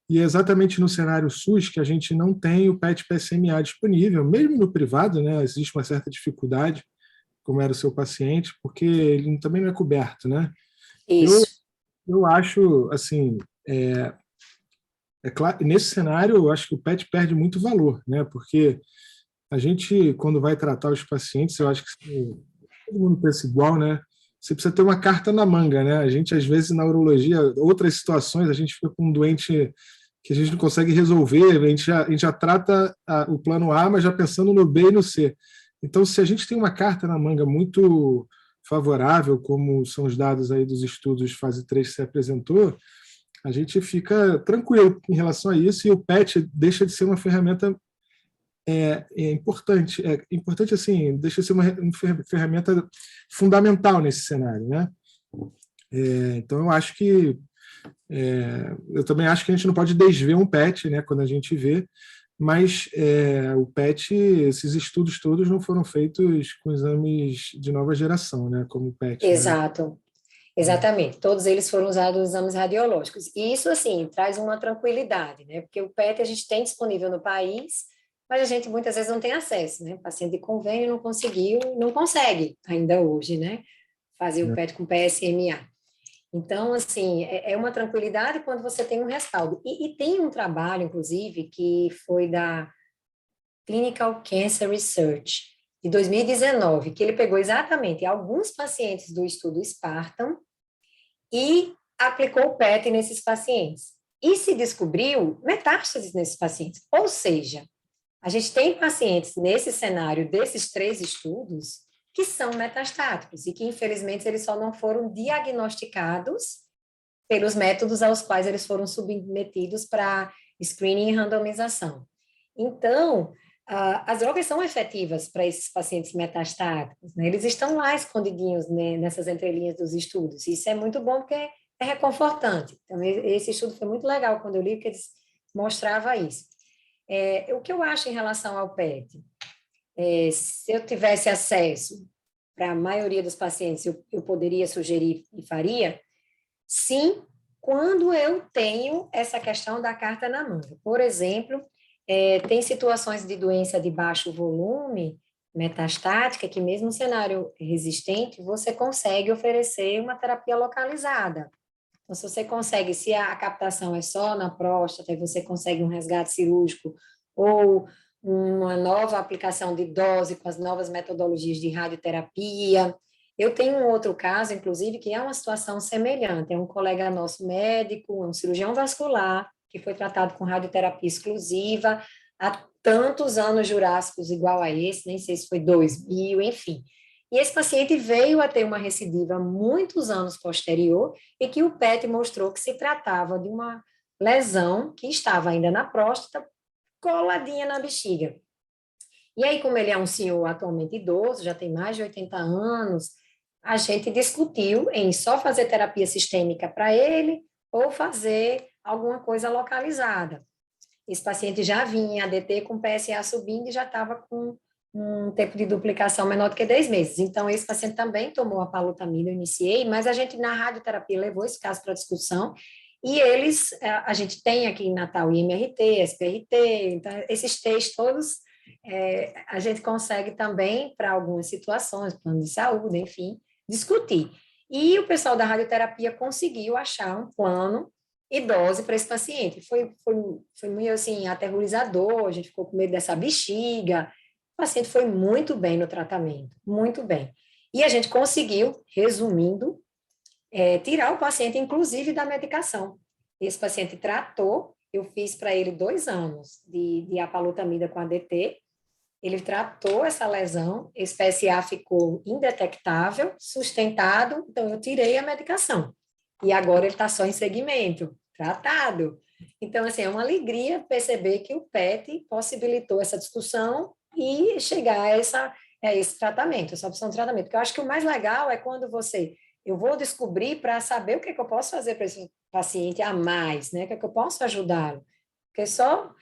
E é exatamente no cenário SUS que a gente não tem o PET-PSMA disponível, mesmo no privado, né? Existe uma certa dificuldade, como era o seu paciente, porque ele também não é coberto, né? Isso. Eu acho, assim, claro, nesse cenário, eu acho que o PET perde muito valor, né? Porque a gente, quando vai tratar os pacientes, eu acho que todo mundo pensa igual, né? Você precisa ter uma carta na manga, né? A gente, às vezes, na urologia, outras situações, a gente fica com um doente que a gente não consegue resolver, a gente já trata o plano A, mas já pensando no B e no C. Então, se a gente tem uma carta na manga muito favorável, como são os dados aí dos estudos fase 3 que você apresentou, a gente fica tranquilo em relação a isso, e o PET deixa de ser uma ferramenta importante. É importante, assim, deixa de ser uma ferramenta fundamental nesse cenário, né? Então, eu acho que eu também acho que a gente não pode desver um PET, né, quando a gente vê, mas o PET, esses estudos todos não foram feitos com exames de nova geração, né, como o PET, né? Exato. Exatamente, todos eles foram usados nos exames radiológicos. E isso, assim, traz uma tranquilidade, né? Porque o PET a gente tem disponível no país, mas a gente muitas vezes não tem acesso, né? O paciente de convênio não conseguiu, não consegue ainda hoje, né? Fazer o PET com PSMA. Então, assim, é uma tranquilidade quando você tem um respaldo. E tem um trabalho, inclusive, que foi da Clinical Cancer Research, de 2019, que ele pegou exatamente alguns pacientes do estudo Spartan e aplicou o PET nesses pacientes. E se descobriu metástases nesses pacientes. Ou seja, a gente tem pacientes nesse cenário desses 3 estudos que são metastáticos e que, infelizmente, eles só não foram diagnosticados pelos métodos aos quais eles foram submetidos para screening e randomização. Então, as drogas são efetivas para esses pacientes metastáticos, né? Eles estão lá escondidinhos, né, nessas entrelinhas dos estudos. Isso é muito bom porque é reconfortante. Então, esse estudo foi muito legal quando eu li, porque eles mostrava isso. O que eu acho em relação ao PET? Se eu tivesse acesso para a maioria dos pacientes, eu poderia sugerir e faria? Sim, quando eu tenho essa questão da carta na manga. Por exemplo, tem situações de doença de baixo volume, metastática, que mesmo no cenário resistente, você consegue oferecer uma terapia localizada. Então, se você consegue, se a captação é só na próstata, e você consegue um resgate cirúrgico ou uma nova aplicação de dose com as novas metodologias de radioterapia. Eu tenho um outro caso, inclusive, que é uma situação semelhante. É um colega nosso médico, um cirurgião vascular, que foi tratado com radioterapia exclusiva há tantos anos jurássicos igual a esse, nem sei se foi 2000, enfim. E esse paciente veio a ter uma recidiva muitos anos posterior e que o PET mostrou que se tratava de uma lesão que estava ainda na próstata, coladinha na bexiga. E aí, como ele é um senhor atualmente idoso, já tem mais de 80 anos, a gente discutiu em só fazer terapia sistêmica para ele ou fazer alguma coisa localizada. Esse paciente já vinha ADT com PSA subindo e já estava com um tempo de duplicação menor do que 10 meses. Então, esse paciente também tomou a palutamida, eu iniciei, mas a gente, na radioterapia, levou esse caso para discussão, e a gente tem aqui em Natal IMRT, SPRT, então, esses textos todos, a gente consegue também, para algumas situações, plano de saúde, enfim, discutir. E o pessoal da radioterapia conseguiu achar um plano e dose para esse paciente. Foi meio assim, aterrorizador, a gente ficou com medo dessa bexiga. O paciente foi muito bem no tratamento, muito bem. E a gente conseguiu, resumindo, tirar o paciente, inclusive, da medicação. Esse paciente tratou, eu fiz para ele 2 anos de apalutamida com ADT, ele tratou essa lesão, esse PSA ficou indetectável, sustentado, então eu tirei a medicação. E agora ele está só em segmento, tratado. Então, assim, é uma alegria perceber que o PET possibilitou essa discussão e chegar a esse tratamento, essa opção de tratamento. Porque eu acho que o mais legal é quando eu vou descobrir para saber o que eu posso fazer para esse paciente a mais, né? O que eu posso ajudá-lo. Porque só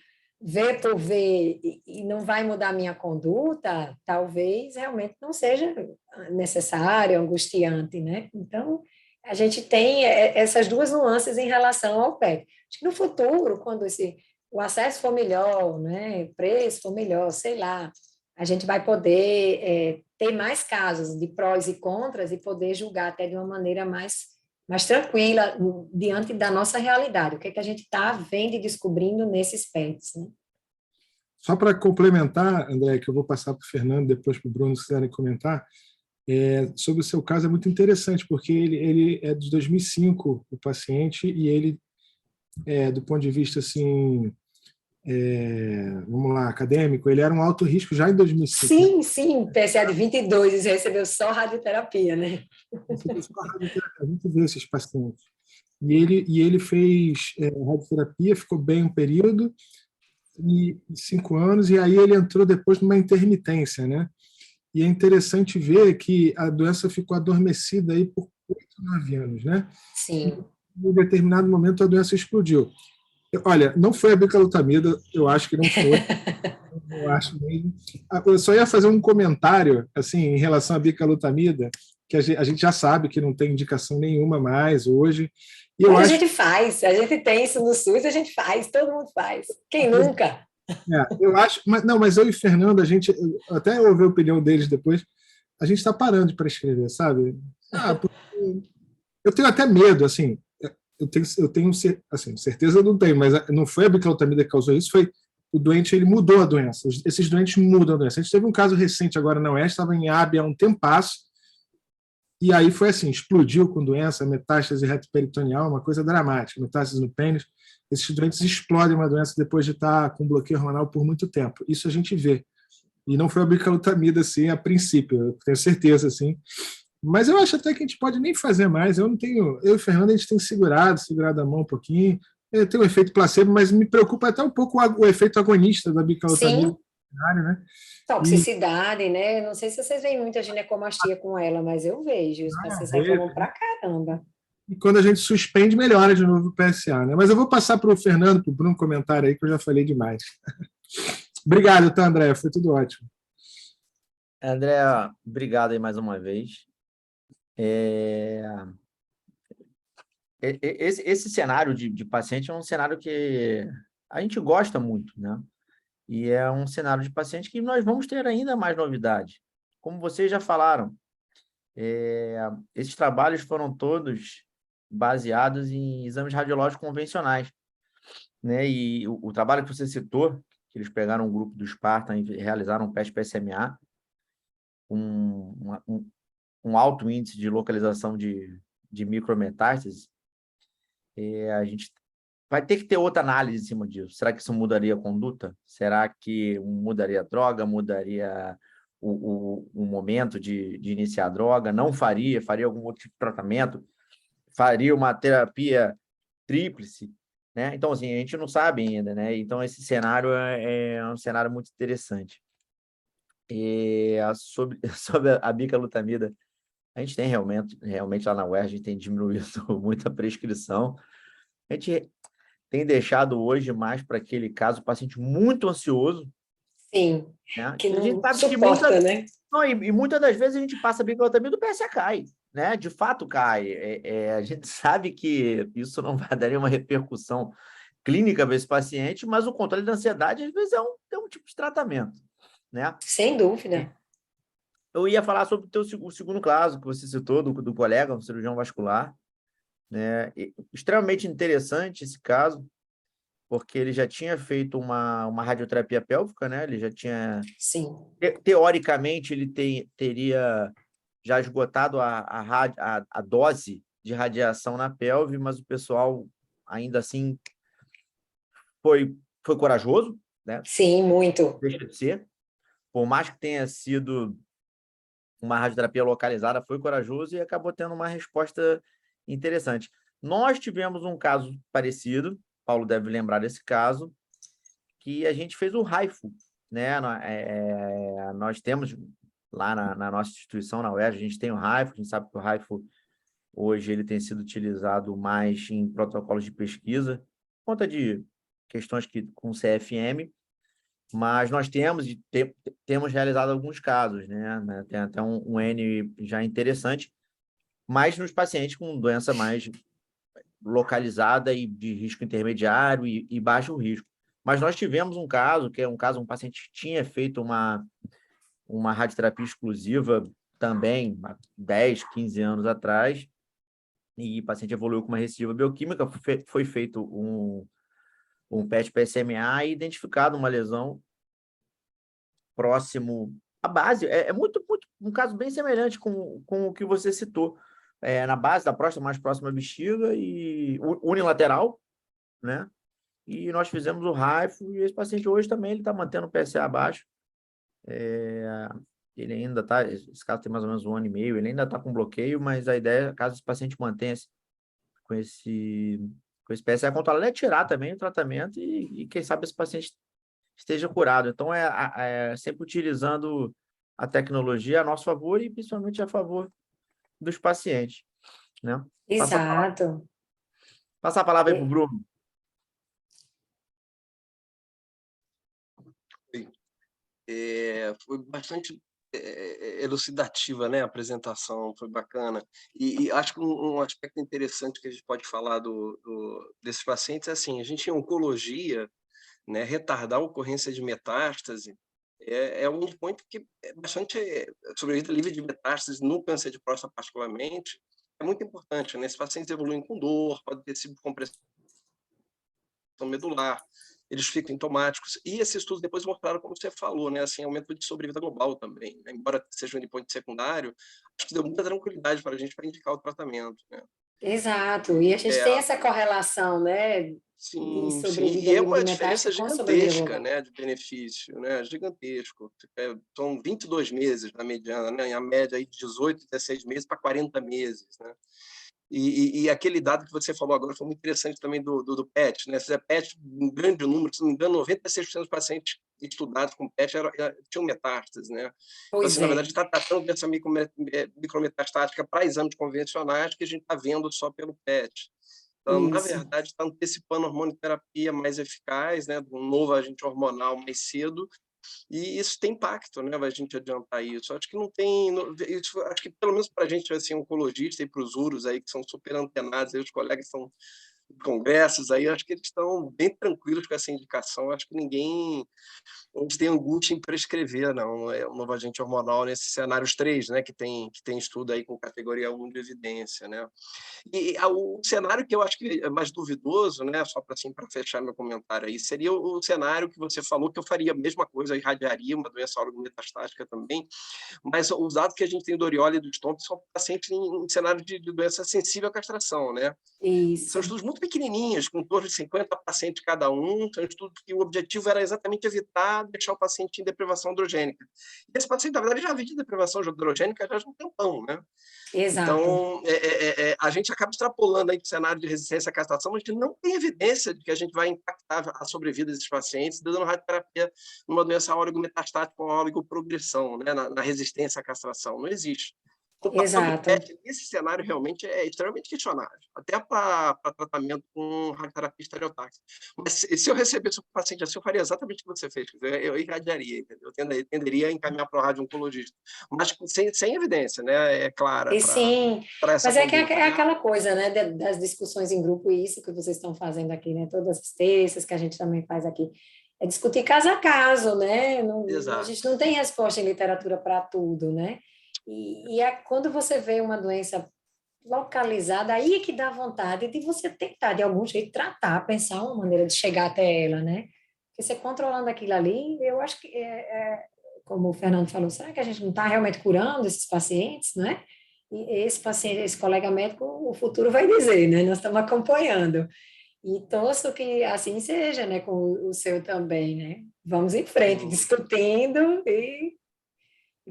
ver por ver e não vai mudar a minha conduta, talvez realmente não seja necessário, angustiante, né? Então, a gente tem essas duas nuances em relação ao PET. Acho que no futuro, quando o acesso for melhor, né, preço for melhor, sei lá, a gente vai poder ter mais casos de prós e contras e poder julgar até de uma maneira mais tranquila diante da nossa realidade. O que é que a gente está vendo e descobrindo nesses PETs, né? Só para complementar, André, que eu vou passar para o Fernando, depois para o Bruno, se quiserem comentar, sobre o seu caso é muito interessante, porque ele é de 2005, o paciente, e ele, do ponto de vista, assim, vamos lá, acadêmico, ele era um alto risco já em 2005. Sim, sim, PSA de 22, e recebeu só radioterapia, né? A gente vê esses pacientes. E ele fez radioterapia, ficou bem um período, e 5 anos, e aí ele entrou depois numa intermitência, né? E é interessante ver que a doença ficou adormecida aí por 8, 9 anos, né? Sim. E, em determinado momento a doença explodiu. Olha, não foi a bicalutamida, eu acho que não foi. Eu acho mesmo. Eu só ia fazer um comentário assim em relação à bicalutamida, que a gente já sabe que não tem indicação nenhuma mais hoje. E eu a gente faz, a gente tem isso no SUS, a gente faz, todo mundo faz. Quem nunca? Eu acho, mas eu e Fernando, a gente, até ouvi a opinião deles depois, a gente está parando de prescrever, sabe? Eu tenho até medo, assim, eu tenho assim, certeza não tenho, mas não foi a bicalutamida que causou isso, foi o doente, ele mudou a doença. Esses doentes mudam a doença. A gente teve um caso recente agora na Oeste, estava em Ábia há um tempasso, e aí foi assim, explodiu com doença, metástase retroperitoneal, uma coisa dramática, metástase no pênis. Esses doentes explodem uma doença depois de estar com bloqueio hormonal por muito tempo. Isso a gente vê. E não foi a bicalutamida, assim, a princípio, eu tenho certeza, assim. Mas eu acho até que a gente pode nem fazer mais. Eu e o Fernando, a gente tem segurado a mão um pouquinho. Tem um efeito placebo, mas me preocupa até um pouco o efeito agonista da bicalutamida. Sim. Né? Toxicidade, né? Não sei se vocês veem muita ginecomastia com ela, mas eu vejo. Os pacientes reclamam pra caramba. E quando a gente suspende, melhora de novo o PSA. Né? Mas eu vou passar para o Fernando, para o Bruno comentar aí, que eu já falei demais. Obrigado, tá, André? Foi tudo ótimo. André, obrigado aí mais uma vez. É, esse cenário de paciente é um cenário que a gente gosta muito, né? E é um cenário de paciente que nós vamos ter ainda mais novidades. Como vocês já falaram, esses trabalhos foram todos baseados em exames radiológicos convencionais, né? E o trabalho que você citou, que eles pegaram um grupo do Spartan e realizaram um PET-PSMA, um alto índice de localização de micrometástases, a gente vai ter que ter outra análise em cima disso. Será que isso mudaria a conduta? Será que mudaria a droga? Mudaria o momento de iniciar a droga? Não faria? Faria algum outro tipo de tratamento? Faria uma terapia tríplice? Né? Então, assim, a gente não sabe ainda, né? Então, esse cenário é um cenário muito interessante. Sobre a bicalutamida, a gente tem realmente lá na UERJ, a gente tem diminuído muito a prescrição. A gente tem deixado hoje mais para aquele caso, o paciente muito ansioso, Sim, né? que E a gente não sabe que suporta, né? muitas das vezes a gente passa bicalutamida do PSA cai, né? De fato cai. A gente sabe que isso não vai dar nenhuma repercussão clínica para esse paciente, mas o controle da ansiedade, às vezes, é um tipo de tratamento, né? Sem dúvida. Eu ia falar sobre o segundo caso que você citou, do colega, um cirurgião vascular, né? Extremamente interessante esse caso, porque ele já tinha feito uma radioterapia pélvica, né? Ele já tinha, Sim. teoricamente, ele teria já esgotado a dose de radiação na pelve, mas o pessoal, ainda assim, foi corajoso, né? Sim, muito. Deixa de ser. Por mais que tenha sido uma radioterapia localizada, foi corajoso e acabou tendo uma resposta interessante. Nós tivemos um caso parecido, Paulo deve lembrar desse caso, que a gente fez o RAIFO, né? Nós temos lá na nossa instituição, na UERJ, a gente tem o RAIFO, a gente sabe que o RAIFO hoje ele tem sido utilizado mais em protocolos de pesquisa, por conta de questões com CFM, mas nós temos realizado alguns casos, né? Tem até um N já interessante, mas nos pacientes com doença mais localizada e de risco intermediário e baixo risco. Mas nós tivemos um caso, um paciente que tinha feito uma radioterapia exclusiva também há 10, 15 anos atrás, e o paciente evoluiu com uma recidiva bioquímica, foi feito um PET-PSMA e identificado uma lesão próximo à base. É muito um caso bem semelhante com o que você citou. Na base da próstata, mais próxima à bexiga e unilateral, né? E nós fizemos o RAIFO e esse paciente hoje também ele está mantendo o PSA abaixo. Ele ainda está, esse caso tem mais ou menos 1 ano e meio, ele ainda está com bloqueio, mas a ideia, caso esse paciente mantenha com esse PSA controlado, é tirar também o tratamento e quem sabe esse paciente esteja curado. Então, sempre utilizando a tecnologia a nosso favor e principalmente a favor dos pacientes, né? Exato. Passar a palavra aí para o Bruno. Foi bastante elucidativa, né? A apresentação foi bacana. E acho que um aspecto interessante que a gente pode falar desses pacientes é assim, a gente em oncologia, né, retardar a ocorrência de metástase é um ponto que é bastante sobrevida livre de metástase no câncer de próstata particularmente, é muito importante, né? Esses pacientes evoluem com dor, pode ter compressão medular, eles ficam sintomáticos. E esses estudos depois mostraram, como você falou, né, assim, aumento de sobrevida global também, né? Embora seja um endpoint secundário, acho que deu muita tranquilidade para a gente para indicar o tratamento, né? Exato. E a gente tem essa correlação, né, de Sim, sim. sobrevida E é livre uma de diferença metástase com sobrevida gigantesca, global. né, de benefício, né, gigantesco. São 22 meses na mediana, né, a média aí de 18, 16 meses para 40 meses, né? E aquele dado que você falou agora foi muito interessante também do PET, né? Se PET, um grande número, se não me engano, 96% dos pacientes estudados com PET tinham metástase, né? Então, assim, na verdade, está tratando dessa micrometastática para exames convencionais que a gente está vendo só pelo PET. Então, na verdade, está antecipando a hormonioterapia mais eficaz, né? Um novo agente hormonal mais cedo, E isso tem impacto, né? A gente adiantar isso. Acho que não tem... Isso, acho que pelo menos para a gente, assim, oncologista e para os UROS aí, que são super antenados, aí os colegas são congressos aí, acho que eles estão bem tranquilos com essa indicação. Acho que ninguém onde tem angústia em prescrever, não, é um novo agente hormonal nesses cenários 3, né, que tem estudo aí com categoria 1 de evidência, né. E o cenário que eu acho que é mais duvidoso, né, só para assim, para fechar meu comentário aí, seria o cenário que você falou, que eu faria a mesma coisa, irradiaria uma doença oligometastática também, mas os dados que a gente tem do Orioli e do Stomp são pacientes em cenário de doença sensível à castração, né. São Isso, estudos muito pequenininhos, com em torno de 50 pacientes cada um, são estudos que o objetivo era exatamente evitar deixar o paciente em deprivação androgênica. E esse paciente, na verdade, já vive de deprivação androgênica já há um tempão, né? exato, Então, a gente acaba extrapolando aí o cenário de resistência à castração, mas a gente não tem evidência de que a gente vai impactar a sobrevida desses pacientes dando radioterapia numa doença oligometastática com oligoprogressão, né? Na resistência à castração. Não existe. O papel do exato. PET nesse cenário realmente é extremamente questionável, até para tratamento com radioterapia estereotáxica. Mas se eu recebesse um paciente assim, eu faria exatamente o que você fez, eu irradiaria, entendeu? Eu tenderia a encaminhar para o radio-oncologista, mas sem evidência, né? É clara E sim, para essa mas é que conduta, é né? aquela coisa, né, das discussões em grupo, e isso que vocês estão fazendo aqui, né, todas as terças que a gente também faz aqui, é discutir caso a caso, né, a Exato. gente não tem resposta em literatura para tudo, né, quando você vê uma doença localizada, aí é que dá vontade de você tentar, de algum jeito, tratar, pensar uma maneira de chegar até ela, né, porque você controlando aquilo ali, eu acho que, como o Fernando falou, será que a gente não está realmente curando esses pacientes, né? E esse paciente, esse colega médico, o futuro vai dizer, né? Nós estamos acompanhando. E torço que assim seja, né? Com o seu também, né? Vamos em frente, Sim. discutindo e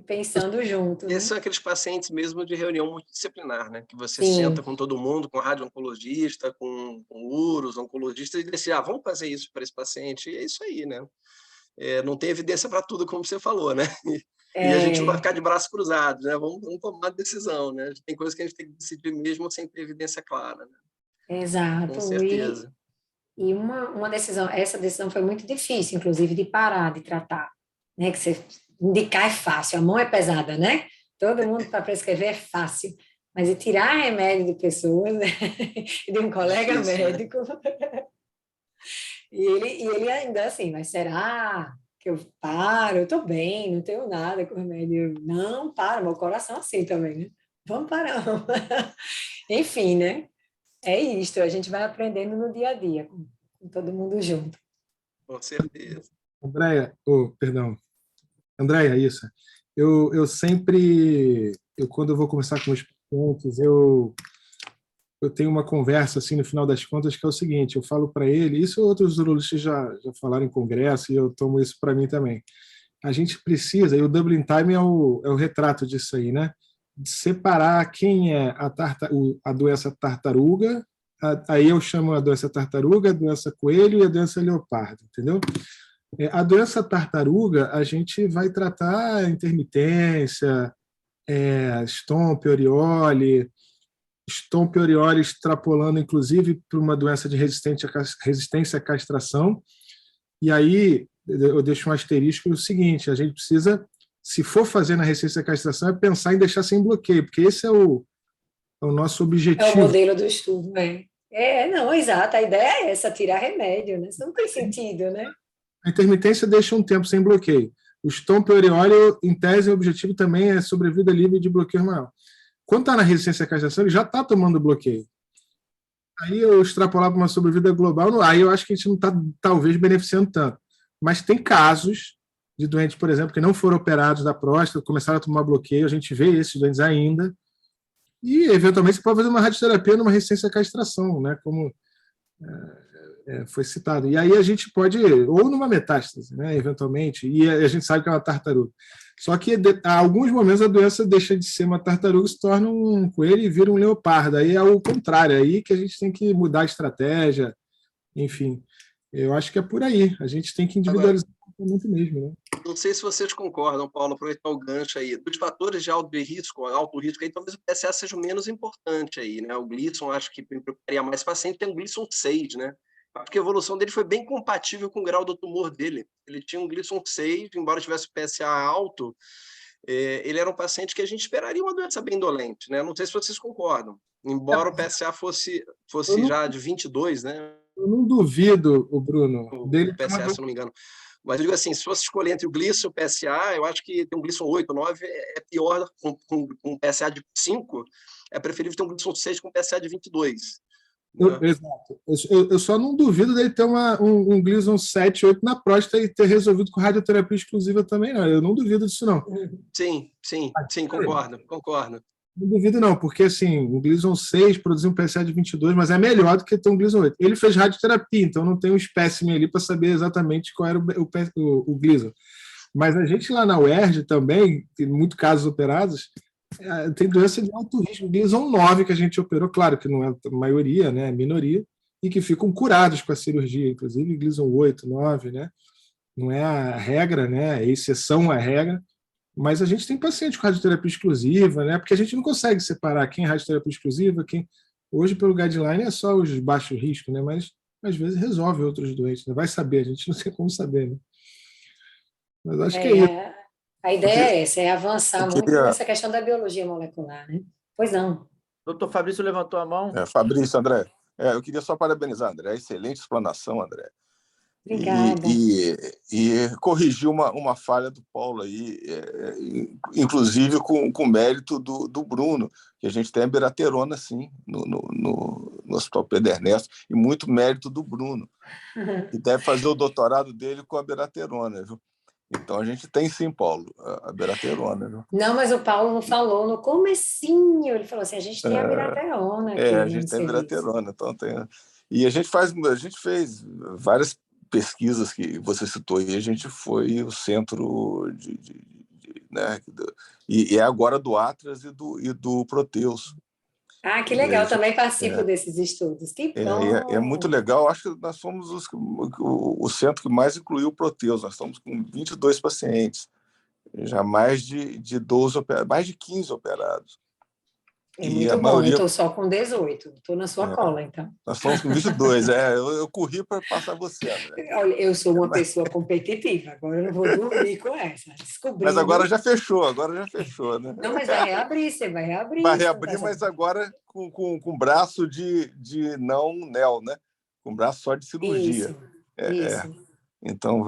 pensando junto, Esses né? são aqueles pacientes mesmo de reunião multidisciplinar, né? Que você Sim, senta com todo mundo, com radio-oncologista, com uros, oncologistas, e decide, vamos fazer isso para esse paciente. E é isso aí, né? Não tem evidência para tudo, como você falou, né? E a gente não vai é, ficar de braços cruzados, né? Vamos tomar decisão, né? Tem coisas que a gente tem que decidir mesmo sem ter evidência clara, né? Com exato. certeza. E uma decisão, essa decisão foi muito difícil, inclusive, de parar de tratar, né? Que você indicar é fácil, a mão é pesada, né? Todo mundo para prescrever é fácil, mas de tirar remédio de pessoas, né? De um colega Difícil, né? médico, e ele ainda assim, mas será que eu paro? Eu estou bem, não tenho nada com remédio. Não, para, meu coração assim também, né? Vamos parar. Enfim, né? É isto, a gente vai aprendendo no dia a dia, com todo mundo junto. Com certeza. Andréia, perdão, Andréia, isso. Eu sempre, quando eu vou conversar com meus pacientes, eu tenho uma conversa assim no final das contas que é o seguinte, eu falo para ele, isso outros urologistas já falaram em congresso e eu tomo isso para mim também. A gente precisa, e o Dublin Time é o retrato disso aí, né? De separar quem é a doença tartaruga, aí eu chamo a doença tartaruga, a doença coelho e a doença leopardo, entendeu? A doença tartaruga, a gente vai tratar intermitência, Stomp, Orioli extrapolando, inclusive, para uma doença de resistência à castração. E aí, eu deixo um asterisco no seguinte, a gente precisa, se for fazer na resistência à castração, é pensar em deixar sem bloqueio, porque esse é o nosso É o objetivo. modelo do estudo, é. Não, exato, a ideia é essa, tirar remédio, né? Isso não tem sentido, né? A intermitência deixa um tempo sem bloqueio. O Stomp e Orioli, em tese, o objetivo também é sobrevida livre de bloqueio maior. Quando está na resistência à castração, ele já está tomando bloqueio. Aí eu extrapolar para uma sobrevida global, aí eu acho que a gente não está, talvez, beneficiando tanto. Mas tem casos de doentes, por exemplo, que não foram operados da próstata, começaram a tomar bloqueio, a gente vê esses doentes ainda, e, eventualmente, você pode fazer uma radioterapia numa resistência à castração, né, como foi citado. E aí a gente pode, ou numa metástase, né, eventualmente, e a gente sabe que é uma tartaruga. Só que, a alguns momentos, a doença deixa de ser uma tartaruga, se torna um coelho e vira um leopardo. Aí é o contrário, aí que a gente tem que mudar a estratégia, enfim. Eu acho que é por aí. A gente tem que individualizar muito mesmo, né? Não sei se vocês concordam, Paulo, aproveitar o gancho aí. Dos fatores de alto risco aí, talvez o PSA seja o menos importante aí, né? O Gleason, acho que me preocuparia mais paciente, tem o Gleason 6, né? Acho que a evolução dele foi bem compatível com o grau do tumor dele. Ele tinha um Gleason 6, embora tivesse o PSA alto, ele era um paciente que a gente esperaria uma doença bem dolente, né? Não sei se vocês concordam. Embora o PSA fosse já de 22, né? Eu não duvido, o Bruno, dele O PSA, se eu não me engano. Mas eu digo assim, se fosse escolher entre o Gleason e o PSA, eu acho que ter um Gleason 8, 9 é pior, com um PSA de 5, é preferível ter um Gleason 6 com PSA de 22. Exato. Eu só não duvido dele ter um Gleason 7, 8 na próstata e ter resolvido com radioterapia exclusiva também, não. Eu não duvido disso, não. Sim, concordo. Não duvido, não, porque assim, o Gleason 6 produziu um PSA de 22, mas é melhor do que ter um Gleason 8. Ele fez radioterapia, então não tem um espécime ali para saber exatamente qual era o Gleason. Mas a gente lá na UERJ também, tem muitos casos operados, tem doença de alto risco. Gleason 9 que a gente operou, claro que não é a maioria, né, é minoria, e que ficam curados com a cirurgia, inclusive Gleason 8, 9, né? Não é a regra, né? É exceção à regra. Mas a gente tem paciente com radioterapia exclusiva, né? Porque a gente não consegue separar quem é radioterapia exclusiva, quem. Hoje, pelo guideline, é só os baixos riscos, né? Mas às vezes resolve outros doentes, né? Vai saber, a gente não tem como saber, né? Mas acho que é isso. A ideia é essa, é avançar muito queria... nessa questão da biologia molecular, né? Pois não. Doutor Fabrício levantou a mão. Fabrício, André, eu queria só parabenizar, André. Excelente explanação, André. Obrigada. E corrigir uma falha do Paulo aí, inclusive com mérito do Bruno, que a gente tem a beraterona, sim, no Hospital Pedro Ernesto, e muito mérito do Bruno, que deve fazer o doutorado dele com a beraterona, viu? Então, a gente tem sim, Paulo, a beraterona. Viu? Não, mas o Paulo falou no comecinho, ele falou assim, a gente tem a beraterona aqui. A gente tem beraterona, então tem... E a gente fez várias pesquisas que você citou aí, a gente foi o centro né, e é agora do Atlas e do Proteus. Ah, que legal, também participo desses estudos. Que bom! É muito legal, acho que nós fomos o centro que mais incluiu o Proteus, nós estamos com 22 pacientes, já mais de 12, mais de 15 operados. É muito bom, eu estou só com 18, estou na sua cola, então. Nós estamos com 22, eu corri para passar você, André. Olha, eu sou uma pessoa competitiva, agora eu não vou dormir com essa. Mas agora já fechou, né? Não, mas vai reabrir, você vai reabrir. Vai reabrir, mas agora com braço de não NEL, né? Com braço só de cirurgia. Isso. Então,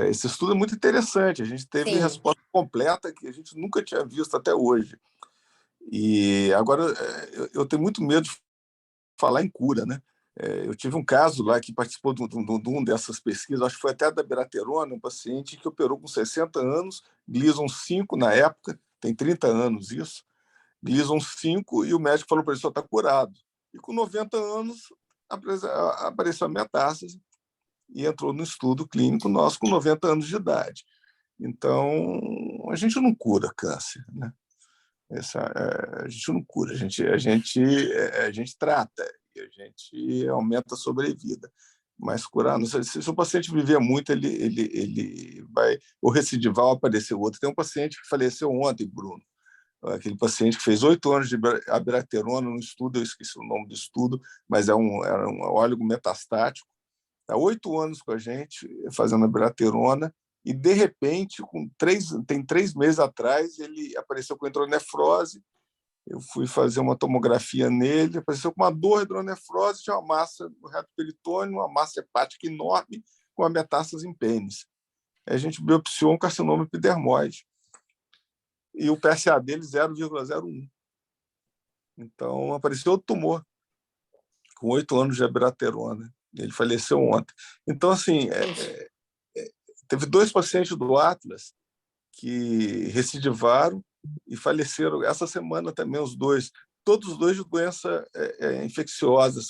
esse estudo é muito interessante, a gente teve resposta completa que a gente nunca tinha visto até hoje. E agora eu tenho muito medo de falar em cura, né? Eu tive um caso lá que participou de uma dessas pesquisas, acho que foi até da beraterona, um paciente que operou com 60 anos, Gleason 5 na época, tem 30 anos isso, Gleason 5, e o médico falou para ele, só está curado. E com 90 anos apareceu a metástase e entrou no estudo clínico nosso com 90 anos de idade. Então, a gente não cura câncer, né? A gente não cura, a gente trata e a gente aumenta a sobrevida. Mas curar, não sei, se o paciente viver muito, ele vai ou recidivar ou aparecer outro. Tem um paciente que faleceu ontem, Bruno, aquele paciente que fez 8 anos de abiraterona no estudo, eu esqueci o nome do estudo, mas era um óleo metastático, está 8 anos com a gente fazendo abiraterona. E, de repente, tem 3 meses atrás, ele apareceu com hidronefrose. Eu fui fazer uma tomografia nele, apareceu com uma dor de hidronefrose, tinha uma massa no reto peritônio, uma massa hepática enorme, com a metástase em pênis. A gente biopsiou um carcinoma epidermoide. E o PSA dele 0,01. Então, apareceu outro tumor, com 8 anos de abiraterona. Ele faleceu ontem. Então, assim... Teve 2 pacientes do Atlas que recidivaram e faleceram essa semana também, os 2. Todos os 2 de doenças infecciosas,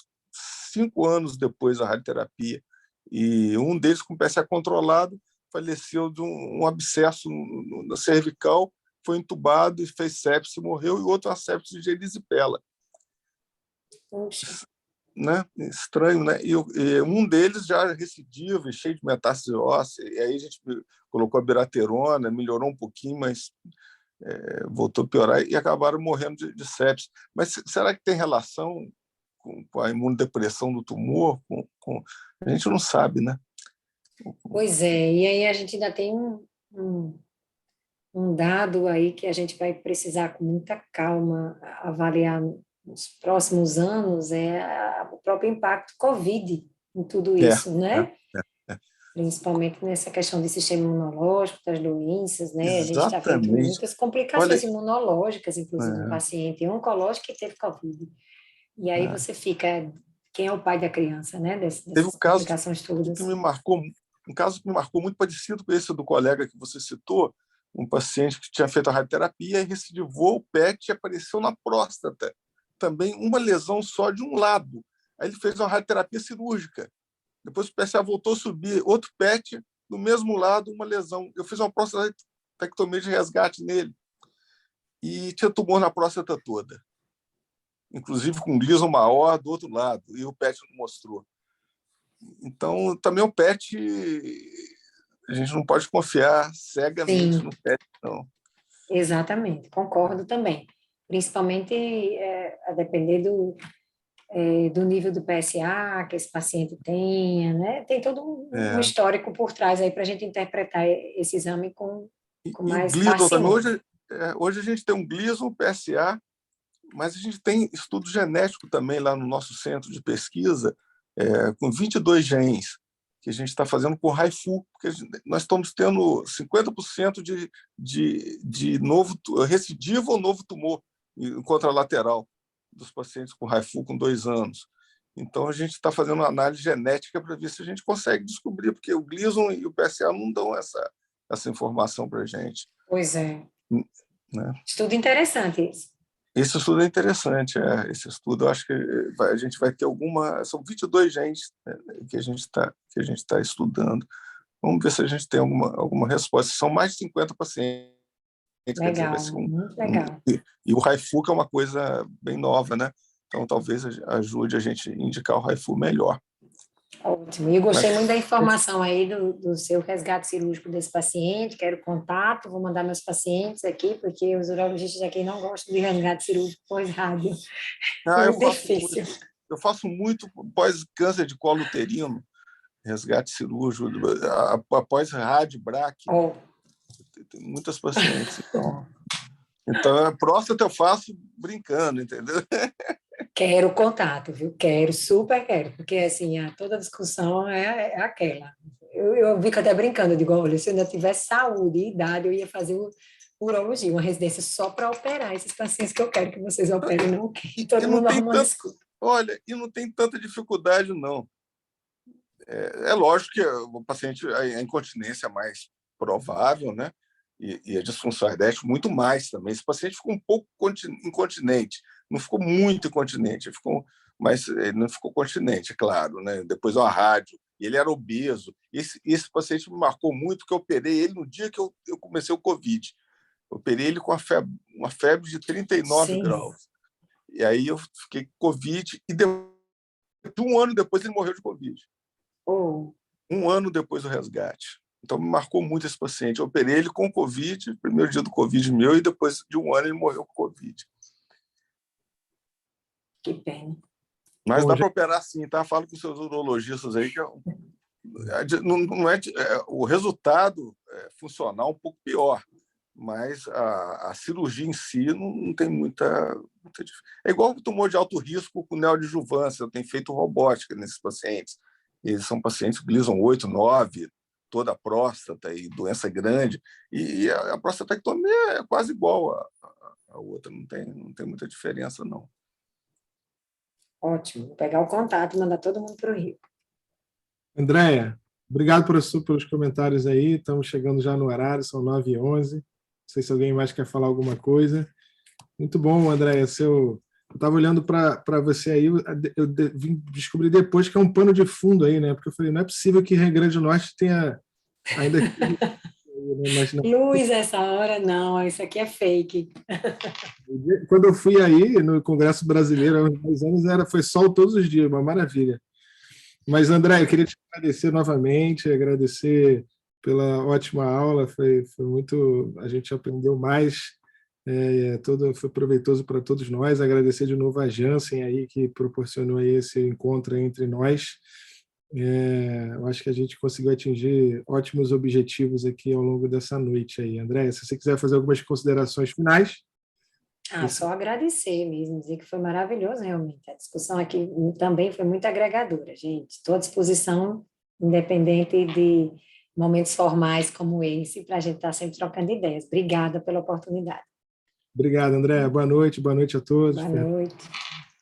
5 anos depois da radioterapia. E um deles, com PSA controlado, faleceu de um abscesso na cervical, foi entubado e fez sepse, morreu, e outro uma sepse de erisipela. Poxa. Né? Estranho, né? E um deles já recidivo, cheio de metástase óssea, e aí a gente colocou a beraterona, melhorou um pouquinho, mas voltou a piorar e acabaram morrendo de sepse. Mas será que tem relação com a imunodepressão do tumor, a gente não sabe, né? Pois é, e aí a gente ainda tem um dado aí que a gente vai precisar com muita calma avaliar nos próximos anos, o próprio impacto Covid em tudo isso, né? Principalmente nessa questão do sistema imunológico, das doenças, né? A gente está vendo Exatamente. muitas complicações Olha, imunológicas, inclusive, no paciente oncológico que teve Covid. E aí você fica, quem é o pai da criança, né? Teve Dessas complicações todas. que me marcou, um caso que me marcou muito parecido com esse do colega que você citou, um paciente que tinha feito a radioterapia e recidivou o PET e apareceu na próstata. Também uma lesão só de um lado. Aí ele fez uma radioterapia cirúrgica. Depois o PSA voltou a subir, outro PET, do mesmo lado, uma lesão. Eu fiz uma prostatectomia de resgate nele. E tinha tumor na próstata toda. Inclusive com Gleason maior do outro lado. E o PET não mostrou. Então, também o PET, a gente não pode confiar cegamente no PET, não. Exatamente, concordo também. Principalmente a depender do nível do PSA que esse paciente tenha, né? Tem todo um histórico por trás aí para a gente interpretar esse exame com mais Gleason também. parcimônia. Hoje a gente tem um Gleason, PSA, mas a gente tem estudo genético também lá no nosso centro de pesquisa, com 22 genes, que a gente está fazendo com Raifu, porque nós estamos tendo 50% de novo recidivo ou novo tumor em contralateral dos pacientes com Raifu com 2 anos. Então, a gente está fazendo uma análise genética para ver se a gente consegue descobrir, porque o Gleason e o PSA não dão essa informação para a gente. Pois é. Né? Estudo interessante esse. Esse estudo é interessante. Esse estudo, eu acho que a gente vai ter são 22 genes, né, que a gente está estudando. Vamos ver se a gente tem alguma resposta. São mais de 50 pacientes. Legal, quer dizer, muito legal. E o Raifu é uma coisa bem nova, né? Então, talvez ajude a gente a indicar o Raifu melhor. Ótimo. E eu gostei muito da informação aí do seu resgate cirúrgico desse paciente. Quero contato, vou mandar meus pacientes aqui, porque os urologistas aqui não gostam de resgate cirúrgico pós-rádio. Eu faço muito pós-câncer de colo uterino, resgate cirúrgico, após rádio, BRAC. Tem muitas pacientes. Então, a próstata eu faço brincando, entendeu? Quero contato, viu? Super quero, porque assim, toda discussão é aquela. Eu fico até brincando, eu digo, olha, se eu ainda tivesse saúde e idade, eu ia fazer urologia, uma residência só para operar esses pacientes que eu quero que vocês operem, não que todo mundo arruma desculpa. Olha, e não tem tanta dificuldade, não. É lógico que o paciente, a incontinência é mais provável, né? E a disfunção erétil muito mais também. Esse paciente ficou um pouco incontinente, não ficou muito incontinente, mas ele não ficou continente, é claro, né? Depois uma rádio, e ele era obeso. Esse paciente me marcou muito, porque eu operei ele no dia que eu comecei o Covid. Eu operei ele com uma febre de 39 graus. E aí eu fiquei com Covid, e um ano depois ele morreu de Covid. Um ano depois do resgate. Então, me marcou muito esse paciente. Eu operei ele com Covid, primeiro dia do Covid meu, e depois de um ano ele morreu com Covid. Que pena. Mas dá para operar sim, tá? Falo com seus urologistas aí que não é o resultado funcional um pouco pior, mas a cirurgia em si não tem muita diferença. É igual o tumor de alto risco com neoadjuvância. Eu tenho feito robótica nesses pacientes. Eles são pacientes Gleason 8, 9, toda a próstata e doença grande, e a prostatectomia é quase igual à outra, não tem muita diferença, não. Ótimo, vou pegar o contato e mandar todo mundo para o Rio. Andréia, obrigado pelos comentários aí, estamos chegando já no horário, são 9h11, não sei se alguém mais quer falar alguma coisa. Muito bom, Andréia, eu estava olhando para você aí, eu vim descobrir depois que é um pano de fundo aí, né? Porque eu falei, não é possível que Rio Grande do Norte tenha ainda... Luz, essa hora, não, isso aqui é fake. Quando eu fui aí, no Congresso Brasileiro, há uns 10 anos, foi sol todos os dias, uma maravilha. Mas, André, eu queria te agradecer novamente, agradecer pela ótima aula, foi muito... A gente aprendeu mais Foi proveitoso para todos nós. Agradecer de novo a Jansen aí, que proporcionou aí esse encontro entre nós. Eu acho que a gente conseguiu atingir ótimos objetivos aqui ao longo dessa noite aí. André, se você quiser fazer algumas considerações finais. Só agradecer mesmo, dizer que foi maravilhoso realmente. A discussão aqui também foi muito agregadora, gente. Estou à disposição, independente de momentos formais como esse, para a gente estar sempre trocando ideias. Obrigada pela oportunidade. Obrigado, André. Boa noite a todos. Boa noite.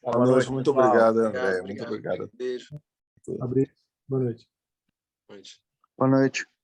Boa noite, muito obrigado, André. Muito obrigado. Beijo. Boa noite. Boa noite. Boa noite.